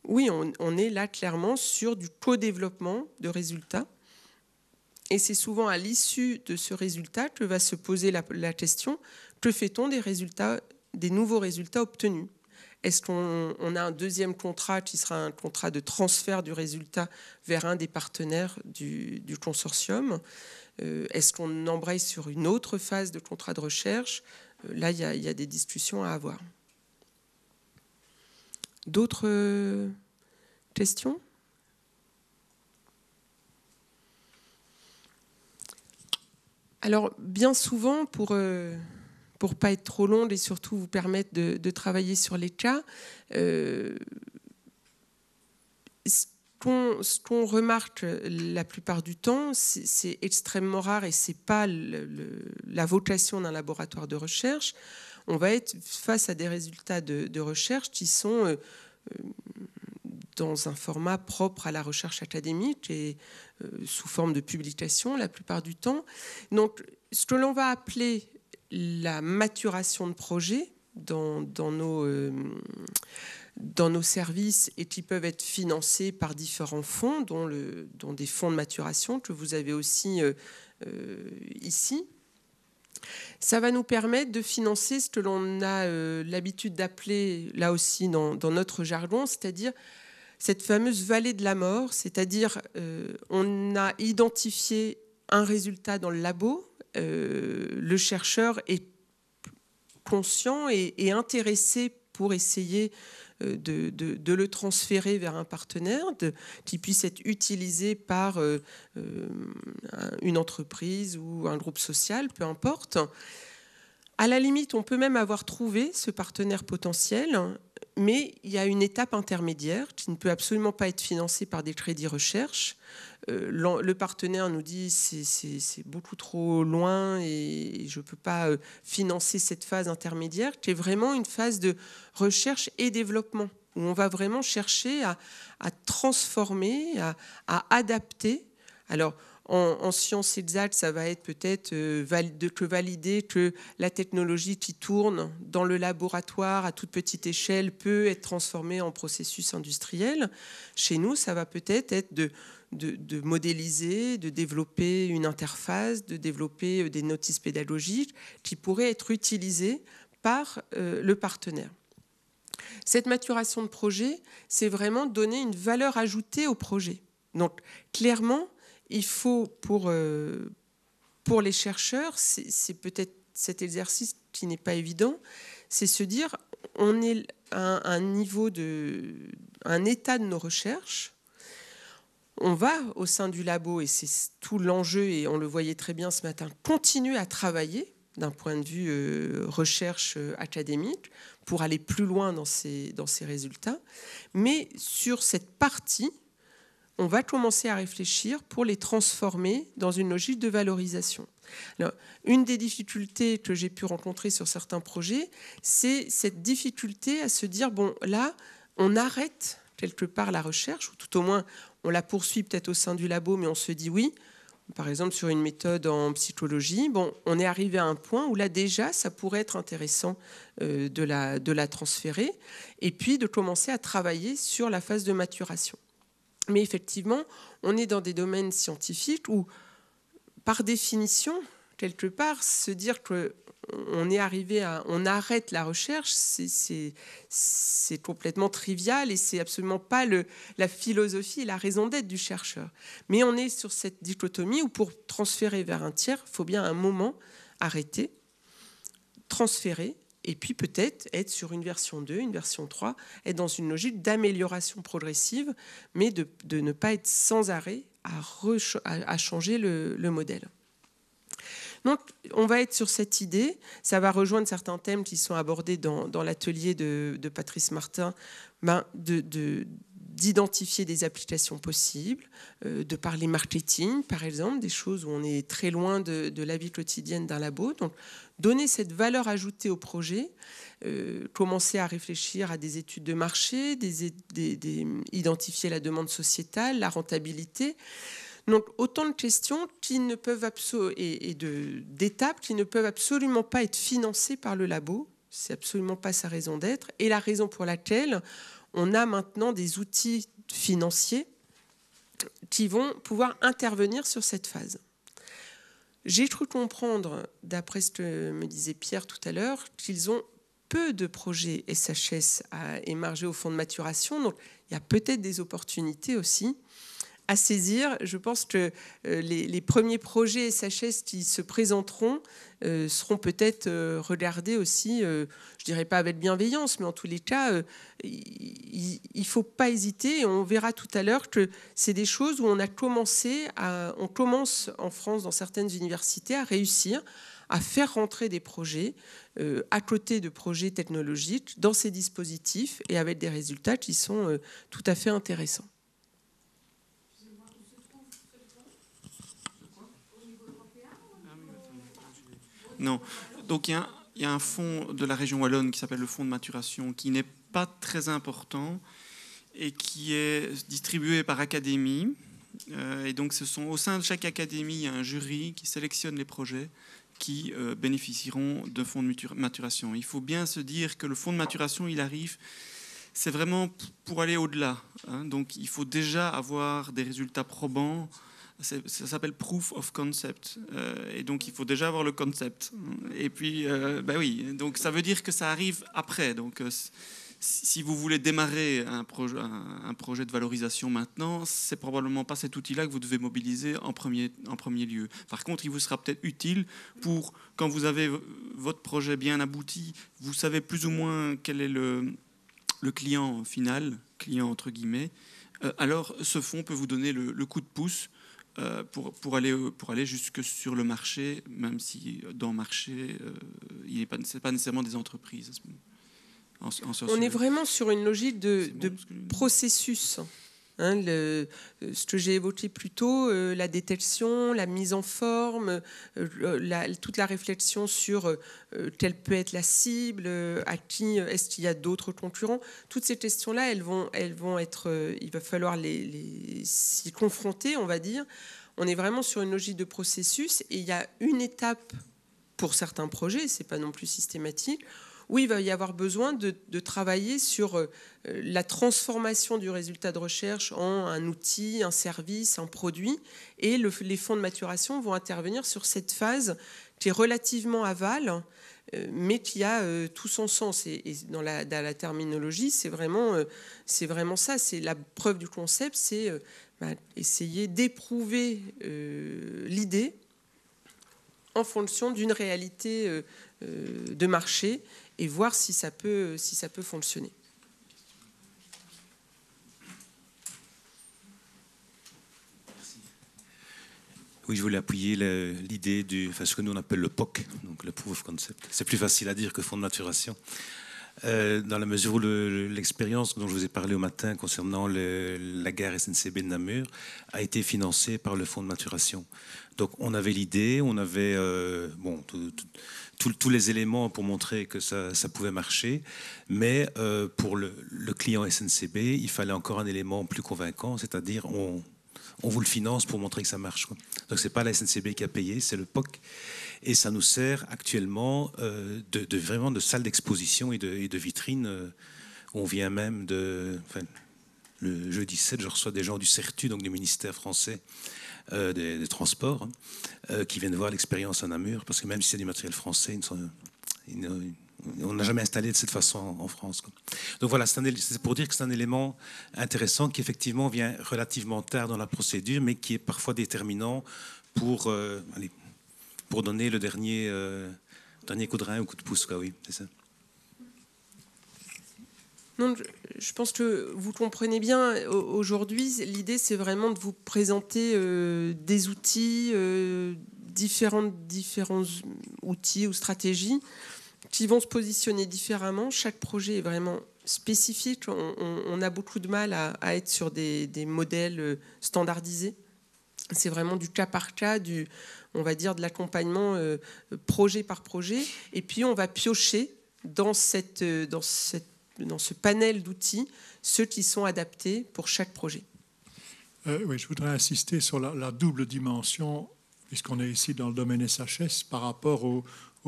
oui, on est là clairement sur du co-développement de résultats. Et c'est souvent à l'issue de ce résultat que va se poser la question, que fait-on des nouveaux résultats obtenus ? Est-ce qu'on a un deuxième contrat qui sera un contrat de transfert du résultat vers un des partenaires du consortium ? Est-ce qu'on embraye sur une autre phase de contrat de recherche ? Là, il y a des discussions à avoir. D'autres questions ? Alors, bien souvent, pour pas être trop longue et surtout vous permettre de travailler sur les cas, ce qu'on remarque la plupart du temps, c'est extrêmement rare et c'est pas la vocation d'un laboratoire de recherche. On va être face à des résultats de recherche qui sont dans un format propre à la recherche académique et sous forme de publication la plupart du temps. Donc, ce que l'on va appeler la maturation de projet dans nos services et qui peuvent être financés par différents fonds, dont des fonds de maturation que vous avez aussi ici. Ça va nous permettre de financer ce que l'on a l'habitude d'appeler, là aussi dans notre jargon, c'est-à-dire cette fameuse vallée de la mort, c'est-à-dire on a identifié un résultat dans le labo, le chercheur est conscient et intéressé pour essayer de le transférer vers un partenaire qui puisse être utilisé par une entreprise ou un groupe social, peu importe. À la limite, on peut même avoir trouvé ce partenaire potentiel, mais il y a une étape intermédiaire qui ne peut absolument pas être financée par des crédits recherche. Le partenaire nous dit c'est beaucoup trop loin et je ne peux pas financer cette phase intermédiaire, qui est vraiment une phase de recherche et développement, où on va vraiment chercher à transformer, à adapter. Alors, En sciences exactes, ça va être peut-être valider que la technologie qui tourne dans le laboratoire à toute petite échelle peut être transformée en processus industriel. Chez nous, ça va peut-être être de modéliser, de développer une interface, de développer des notices pédagogiques qui pourraient être utilisées par le partenaire. Cette maturation de projet, c'est vraiment donner une valeur ajoutée au projet. Donc, clairement, il faut, pour les chercheurs, c'est peut-être cet exercice qui n'est pas évident, c'est se dire, on est à un état de nos recherches, on va au sein du labo, et c'est tout l'enjeu, et on le voyait très bien ce matin, continuer à travailler d'un point de vue recherche académique pour aller plus loin dans ces résultats. Mais sur cette partie, on va commencer à réfléchir pour les transformer dans une logique de valorisation. Alors, une des difficultés que j'ai pu rencontrer sur certains projets, c'est cette difficulté à se dire, bon, là, on arrête quelque part la recherche, ou tout au moins, on la poursuit peut-être au sein du labo, mais on se dit oui. Par exemple, sur une méthode en psychologie, bon, on est arrivé à un point où là, déjà, ça pourrait être intéressant de la transférer, et puis de commencer à travailler sur la phase de maturation. Mais effectivement, on est dans des domaines scientifiques où, par définition, quelque part, se dire qu'on est arrivé on arrête la recherche, c'est complètement trivial et c'est absolument pas la philosophie et la raison d'être du chercheur. Mais on est sur cette dichotomie où pour transférer vers un tiers, il faut bien à un moment arrêter, transférer, et puis peut-être être sur une version 2, une version 3, être dans une logique d'amélioration progressive, mais de ne pas être sans arrêt à changer le modèle. Donc, on va être sur cette idée. Ça va rejoindre certains thèmes qui sont abordés dans l'atelier de Patrice Martin, d'identifier des applications possibles, de parler marketing, par exemple, des choses où on est très loin de la vie quotidienne d'un labo. Donc, donner cette valeur ajoutée au projet, commencer à réfléchir à des études de marché, identifier la demande sociétale, la rentabilité. Donc, autant de questions qui ne peuvent d'étapes qui ne peuvent absolument pas être financées par le labo. C'est absolument pas sa raison d'être. Et la raison pour laquelle on a maintenant des outils financiers qui vont pouvoir intervenir sur cette phase. J'ai cru comprendre, d'après ce que me disait Pierre tout à l'heure, qu'ils ont peu de projets SHS à émerger au fond de maturation. Donc, il y a peut-être des opportunités aussi à saisir. Je pense que les premiers projets SHS qui se présenteront seront peut-être regardés aussi, je dirais pas avec bienveillance, mais en tous les cas, il ne faut pas hésiter. Et on verra tout à l'heure que c'est des choses où on commence en France, dans certaines universités, à réussir à faire rentrer des projets à côté de projets technologiques dans ces dispositifs et avec des résultats qui sont tout à fait intéressants. Non. Donc il y a un fonds de la région wallonne qui s'appelle le fonds de maturation, qui n'est pas très important et qui est distribué par académie. Et donc au sein de chaque académie, il y a un jury qui sélectionne les projets qui bénéficieront de fonds de maturation. Il faut bien se dire que le fonds de maturation, il arrive, c'est vraiment pour aller au-delà. Donc il faut déjà avoir des résultats probants. Ça s'appelle proof of concept, et donc il faut déjà avoir le concept. Et puis, oui, donc ça veut dire que ça arrive après. Donc, si vous voulez démarrer un projet de valorisation maintenant, c'est probablement pas cet outil-là que vous devez mobiliser en premier lieu. Par contre, il vous sera peut-être utile pour, quand vous avez votre projet bien abouti, vous savez plus ou moins quel est le client final, client entre guillemets. Alors, ce fonds peut vous donner le coup de pouce pour aller jusque sur le marché, même si dans le marché, ce n'est pas nécessairement des entreprises. On est vraiment sur une logique de processus. Ce que j'ai évoqué plus tôt, la détection, la mise en forme, toute la réflexion sur quelle peut être la cible, à qui est-ce qu'il y a d'autres concurrents. Toutes ces questions-là, elles vont être, il va falloir s'y confronter, on va dire, on est vraiment sur une logique de processus et il y a une étape pour certains projets, ce n'est pas non plus systématique, où il va y avoir besoin de travailler sur la transformation du résultat de recherche en un outil, un service, un produit. Et les fonds de maturation vont intervenir sur cette phase qui est relativement aval, mais qui a tout son sens. Et dans la terminologie, c'est vraiment ça. C'est la preuve du concept, c'est essayer d'éprouver l'idée en fonction d'une réalité de marché et voir si ça peut fonctionner. Oui, je voulais appuyer l'idée ce que nous on appelle le POC, donc le Proof of Concept. C'est plus facile à dire que fonds de maturation. Dans la mesure où l'expérience dont je vous ai parlé au matin concernant la gare SNCB de Namur a été financée par le fonds de maturation. Donc on avait l'idée, on avait tous les éléments pour montrer que ça pouvait marcher, mais pour le client SNCB, il fallait encore un élément plus convaincant, c'est-à-dire on vous le finance pour montrer que ça marche, quoi. Donc c'est pas la SNCB qui a payé, c'est le POC. Et ça nous sert actuellement vraiment de salle d'exposition et de vitrine. On vient même le jeudi 7, je reçois des gens du CERTU, donc du ministère français des Transports, qui viennent voir l'expérience à Namur, parce que même si c'est du matériel français, on n'a jamais installé de cette façon en France, quoi. Donc voilà, c'est pour dire que c'est un élément intéressant qui effectivement vient relativement tard dans la procédure, mais qui est parfois déterminant pour donner le dernier coup de rein ou coup de pouce, quoi. Oui, c'est ça. Non, je pense que vous comprenez bien. Aujourd'hui, l'idée, c'est vraiment de vous présenter des outils, différents outils ou stratégies qui vont se positionner différemment. Chaque projet est vraiment spécifique. On a beaucoup de mal à être sur des modèles standardisés. C'est vraiment du cas par cas, on va dire de l'accompagnement projet par projet. Et puis, on va piocher dans ce panel d'outils ceux qui sont adaptés pour chaque projet. Oui, je voudrais insister sur la double dimension, puisqu'on est ici dans le domaine SHS, par rapport aux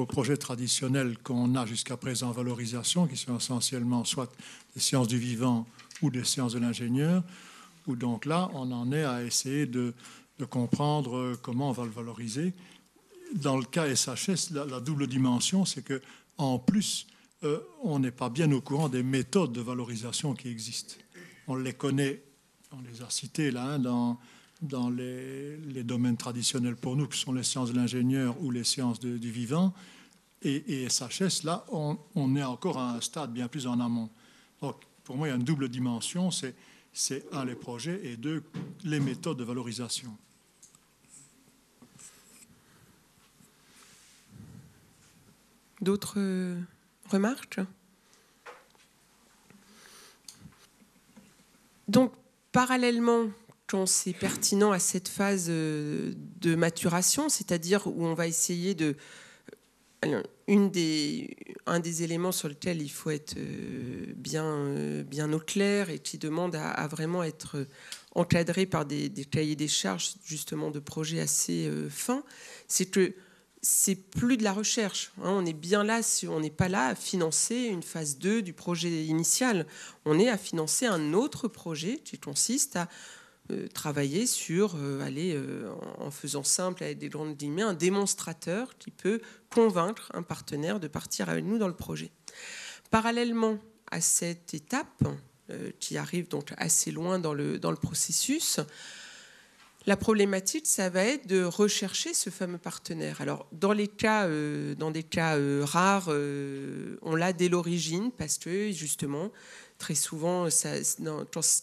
projets traditionnels qu'on a jusqu'à présent en valorisation, qui sont essentiellement soit des sciences du vivant ou des sciences de l'ingénieur, où donc là, on en est à essayer de comprendre comment on va le valoriser. Dans le cas SHS, la double dimension, c'est qu'en plus, on n'est pas bien au courant des méthodes de valorisation qui existent. On les connaît, on les a citées là, hein, dans les domaines traditionnels pour nous, qui sont les sciences de l'ingénieur ou les sciences du vivant. Et SHS, là, on est encore à un stade bien plus en amont. Donc, pour moi, il y a une double dimension, c'est un, les projets, et deux, les méthodes de valorisation. D'autres remarques? Donc, parallèlement, quand c'est pertinent à cette phase de maturation, c'est-à-dire où on va essayer de... un des éléments sur lequel il faut être bien au clair et qui demande à vraiment être encadré par des cahiers des charges justement de projets assez fins, c'est que c'est plus de la recherche. On est bien là, on n'est pas là à financer une phase 2 du projet initial. On est à financer un autre projet qui consiste à travailler sur, en faisant simple avec des grandes guillemets, un démonstrateur qui peut convaincre un partenaire de partir avec nous dans le projet. Parallèlement à cette étape, qui arrive donc assez loin dans le processus, la problématique, ça va être de rechercher ce fameux partenaire. Alors, dans des cas rares, on l'a dès l'origine parce que, justement, très souvent,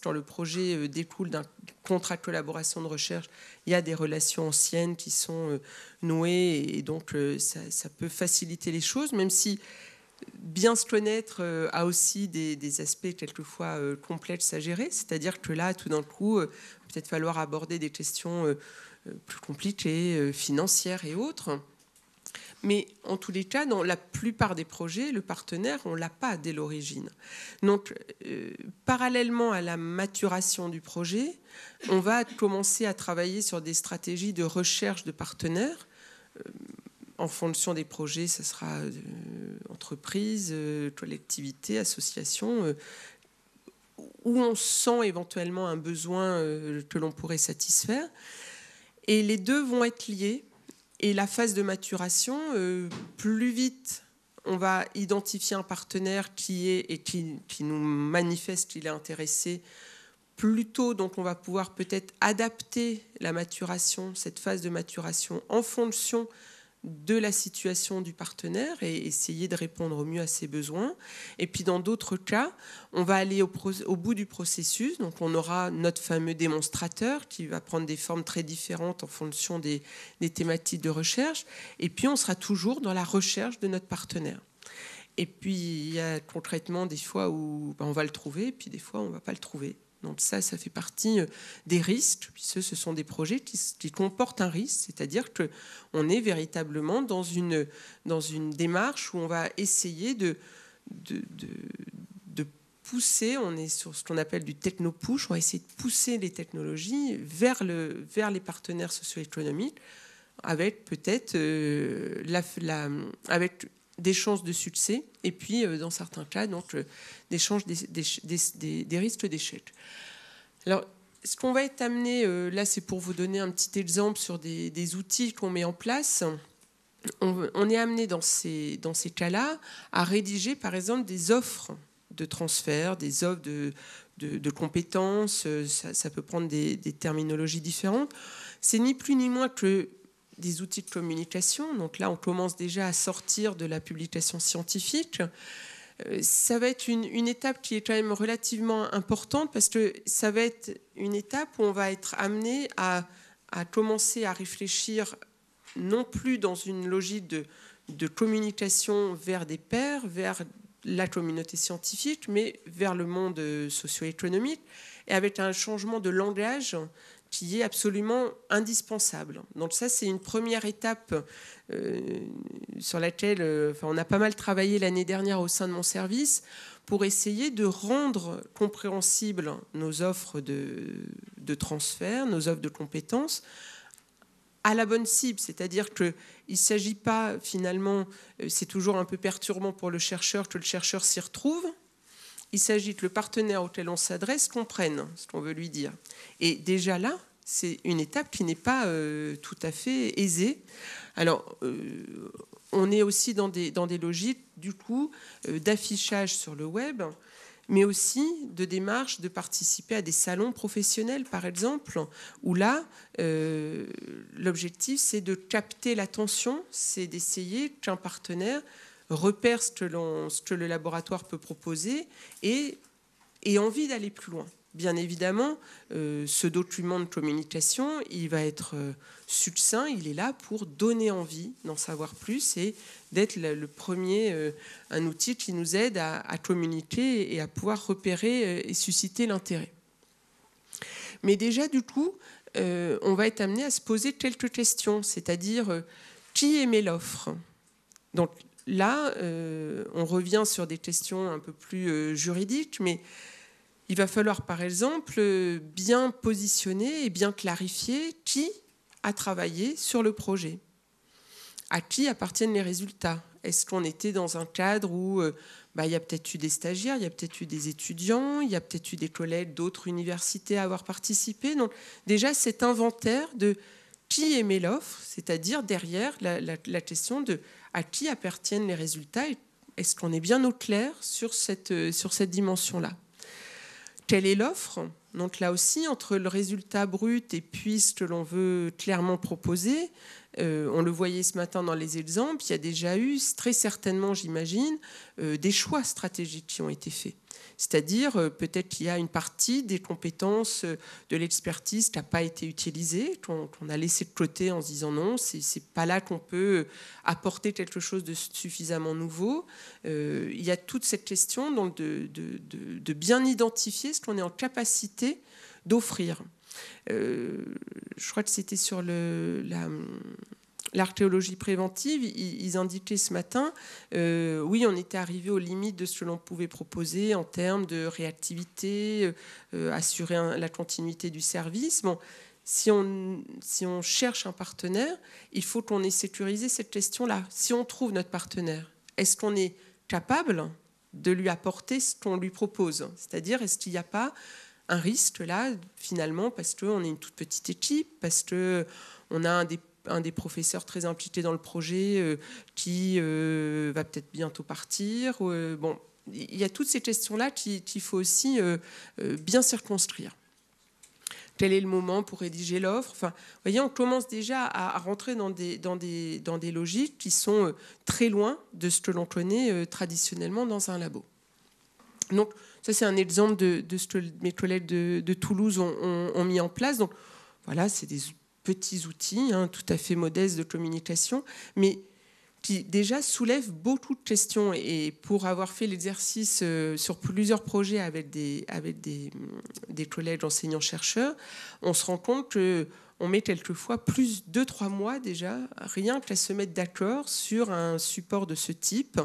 quand le projet découle d'un contrat de collaboration de recherche, il y a des relations anciennes qui sont nouées et donc ça peut faciliter les choses, même si bien se connaître a aussi des aspects quelquefois complexes à gérer. C'est-à-dire que là, tout d'un coup, peut-être falloir aborder des questions plus compliquées, financières et autres. Mais en tous les cas, dans la plupart des projets, le partenaire, on ne l'a pas dès l'origine. Donc, parallèlement à la maturation du projet, on va commencer à travailler sur des stratégies de recherche de partenaires. En fonction des projets, ce sera entreprise, collectivité, association, où on sent éventuellement un besoin que l'on pourrait satisfaire. Et les deux vont être liés. Et la phase de maturation, plus vite on va identifier un partenaire qui est et qui nous manifeste qu'il est intéressé, plus tôt donc on va pouvoir peut-être adapter la maturation, cette phase de maturation en fonction de la situation du partenaire et essayer de répondre au mieux à ses besoins. Et puis dans d'autres cas, on va aller au bout du processus. Donc on aura notre fameux démonstrateur qui va prendre des formes très différentes en fonction des thématiques de recherche. Et puis on sera toujours dans la recherche de notre partenaire. Et puis il y a concrètement des fois où on va le trouver, et puis des fois on ne va pas le trouver. Donc ça fait partie des risques, puisque ce sont des projets qui comportent un risque, c'est-à-dire qu'on est véritablement dans une démarche où on va essayer de pousser, on est sur ce qu'on appelle du techno-push, on va essayer de pousser les technologies vers les partenaires socio-économiques, avec peut-être avec des chances de succès, et puis dans certains cas, donc, des risques d'échec. Alors, ce qu'on va être amené, là c'est pour vous donner un petit exemple sur des outils qu'on met en place, on est amené dans ces cas-là à rédiger par exemple des offres de transfert, des offres de compétences, ça peut prendre des terminologies différentes. C'est ni plus ni moins que des outils de communication. Donc là, on commence déjà à sortir de la publication scientifique. Ça va être une étape qui est quand même relativement importante parce que ça va être une étape où on va être amené à commencer à réfléchir non plus dans une logique de communication vers des pairs, vers la communauté scientifique, mais vers le monde socio-économique, et avec un changement de langage qui est absolument indispensable. Donc ça, c'est une première étape sur laquelle on a pas mal travaillé l'année dernière au sein de mon service pour essayer de rendre compréhensibles nos offres de transfert, nos offres de compétences à la bonne cible. C'est-à-dire qu'il ne s'agit pas finalement, c'est toujours un peu perturbant pour le chercheur que le chercheur s'y retrouve. Il s'agit que le partenaire auquel on s'adresse comprenne ce qu'on veut lui dire. Et déjà là, c'est une étape qui n'est pas tout à fait aisée. Alors, on est aussi dans des logiques, du coup, d'affichage sur le web, mais aussi de démarches de participer à des salons professionnels, par exemple, où là, l'objectif, c'est de capter l'attention, c'est d'essayer qu'un partenaire repère ce que le laboratoire peut proposer et envie d'aller plus loin. Bien évidemment, ce document de communication, il va être succinct, il est là pour donner envie d'en savoir plus et d'être le premier, un outil qui nous aide à communiquer et à pouvoir repérer et susciter l'intérêt. Mais déjà, du coup, on va être amené à se poser quelques questions, c'est-à-dire qui émet l'offre ? Donc, là, on revient sur des questions un peu plus juridiques, mais il va falloir, par exemple, bien positionner et bien clarifier qui a travaillé sur le projet. À qui appartiennent les résultats ? Est-ce qu'on était dans un cadre où il y a peut-être eu des stagiaires, il y a peut-être eu des étudiants, il y a peut-être eu des collègues d'autres universités à avoir participé. Donc déjà, cet inventaire de qui émet l'offre, c'est-à-dire derrière la question de à qui appartiennent les résultats, et est-ce qu'on est bien au clair sur cette dimension-là ? Quelle est l'offre ? Donc là aussi, entre le résultat brut et puis ce que l'on veut clairement proposer, on le voyait ce matin dans les exemples, il y a déjà eu, très certainement, j'imagine, des choix stratégiques qui ont été faits. C'est-à-dire, peut-être qu'il y a une partie des compétences de l'expertise qui n'a pas été utilisée, qu'on a laissé de côté en se disant non, c'est pas là qu'on peut apporter quelque chose de suffisamment nouveau. Il y a toute cette question donc de bien identifier ce qu'on est en capacité d'offrir. Je crois que c'était sur l'archéologie préventive, ils indiquaient ce matin, oui, on était arrivé aux limites de ce que l'on pouvait proposer en termes de réactivité, assurer la continuité du service. Bon, si on cherche un partenaire, il faut qu'on ait sécurisé cette question-là. Si on trouve notre partenaire, est-ce qu'on est capable de lui apporter ce qu'on lui propose? C'est-à-dire, est-ce qu'il n'y a pas un risque là, finalement, parce qu'on est une toute petite équipe, parce qu'on a un des professeurs très impliqués dans le projet qui va peut-être bientôt partir. Bon, il y a toutes ces questions-là qu'il faut aussi bien circonscrire. Quel est le moment pour rédiger l'offre? Enfin, vous voyez, on commence déjà à rentrer dans des logiques qui sont très loin de ce que l'on connaît traditionnellement dans un labo. Donc, ça, c'est un exemple de ce que mes collègues de Toulouse ont mis en place. Donc, voilà, c'est des petits outils tout à fait modestes de communication, mais qui déjà soulèvent beaucoup de questions. Et pour avoir fait l'exercice sur plusieurs projets avec des collègues enseignants-chercheurs, on se rend compte qu'on met quelquefois plus de 2-3 mois déjà, rien qu'à se mettre d'accord sur un support de ce type,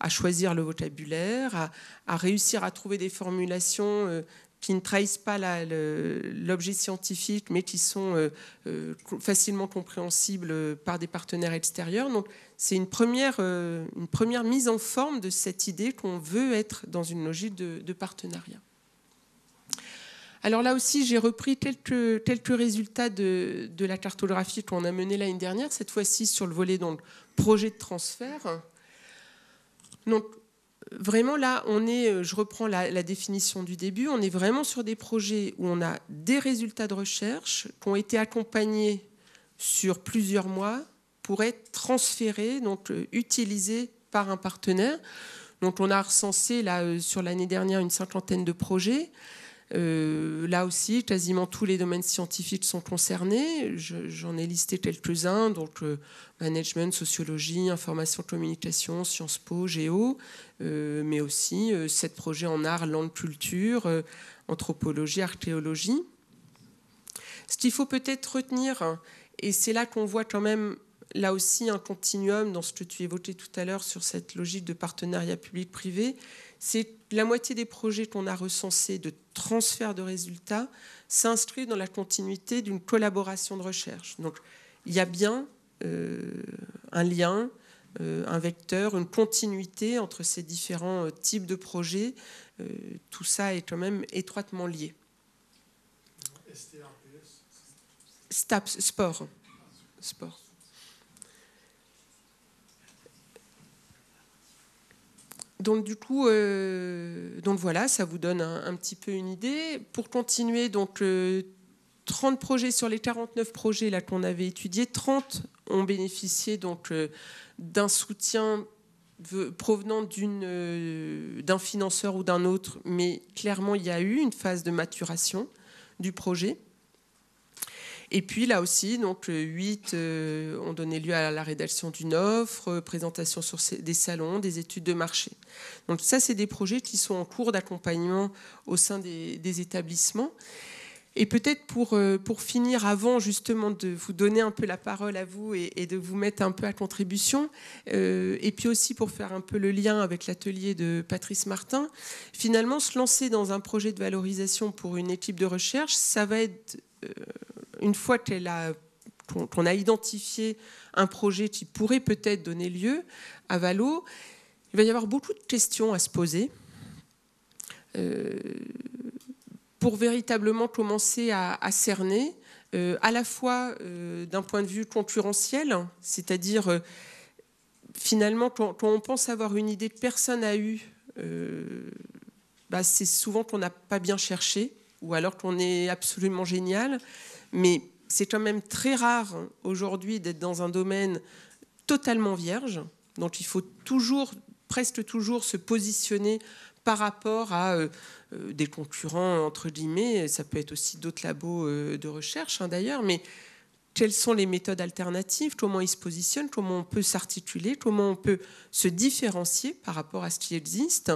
à choisir le vocabulaire, à réussir à trouver des formulations qui ne trahissent pas l'objet scientifique, mais qui sont facilement compréhensibles par des partenaires extérieurs. Donc, c'est une première mise en forme de cette idée qu'on veut être dans une logique de partenariat. Alors là aussi, j'ai repris quelques résultats de la cartographie qu'on a menée l'année dernière, cette fois-ci sur le volet donc, projet de transfert. Donc, vraiment là, je reprends la définition du début, on est vraiment sur des projets où on a des résultats de recherche qui ont été accompagnés sur plusieurs mois pour être transférés, donc utilisés par un partenaire. Donc on a recensé là, sur l'année dernière une 50aine de projets. Là aussi, quasiment tous les domaines scientifiques sont concernés. J'en ai listé quelques-uns, donc management, sociologie, information, communication, Sciences Po, géo, mais aussi 7 projets en art, langue, culture, anthropologie, archéologie. Ce qu'il faut peut-être retenir, et c'est là qu'on voit quand même là aussi un continuum dans ce que tu évoquais tout à l'heure sur cette logique de partenariat public-privé, c'est la moitié des projets qu'on a recensés de transfert de résultats s'inscrivent dans la continuité d'une collaboration de recherche. Donc, il y a bien un lien, un vecteur, une continuité entre ces différents types de projets. Tout ça est quand même étroitement lié. STAPS, sport. Donc du coup, donc voilà, ça vous donne un petit peu une idée. Pour continuer, donc 30 projets sur les 49 projets là qu'on avait étudiés, 30 ont bénéficié donc d'un soutien provenant d'un financeur ou d'un autre, mais clairement il y a eu une phase de maturation du projet. Et puis là aussi, donc 8 ont donné lieu à la rédaction d'une offre, présentation sur des salons, des études de marché. Donc ça, c'est des projets qui sont en cours d'accompagnement au sein des établissements. Et peut-être pour finir, avant justement de vous donner un peu la parole à vous et de vous mettre un peu à contribution, et puis aussi pour faire un peu le lien avec l'atelier de Patrice Martin, finalement, se lancer dans un projet de valorisation pour une équipe de recherche, ça va être... une fois qu'on a identifié un projet qui pourrait peut-être donner lieu à Valo, il va y avoir beaucoup de questions à se poser pour véritablement commencer à cerner, à la fois d'un point de vue concurrentiel, c'est-à-dire finalement quand on pense avoir une idée que personne n'a eue, c'est souvent qu'on n'a pas bien cherché, ou alors qu'on est absolument génial. Mais c'est quand même très rare aujourd'hui d'être dans un domaine totalement vierge. Donc il faut presque toujours se positionner par rapport à des concurrents, entre guillemets. Ça peut être aussi d'autres labos de recherche d'ailleurs. Mais quelles sont les méthodes alternatives? Comment ils se positionnent? Comment on peut s'articuler? Comment on peut se différencier par rapport à ce qui existe?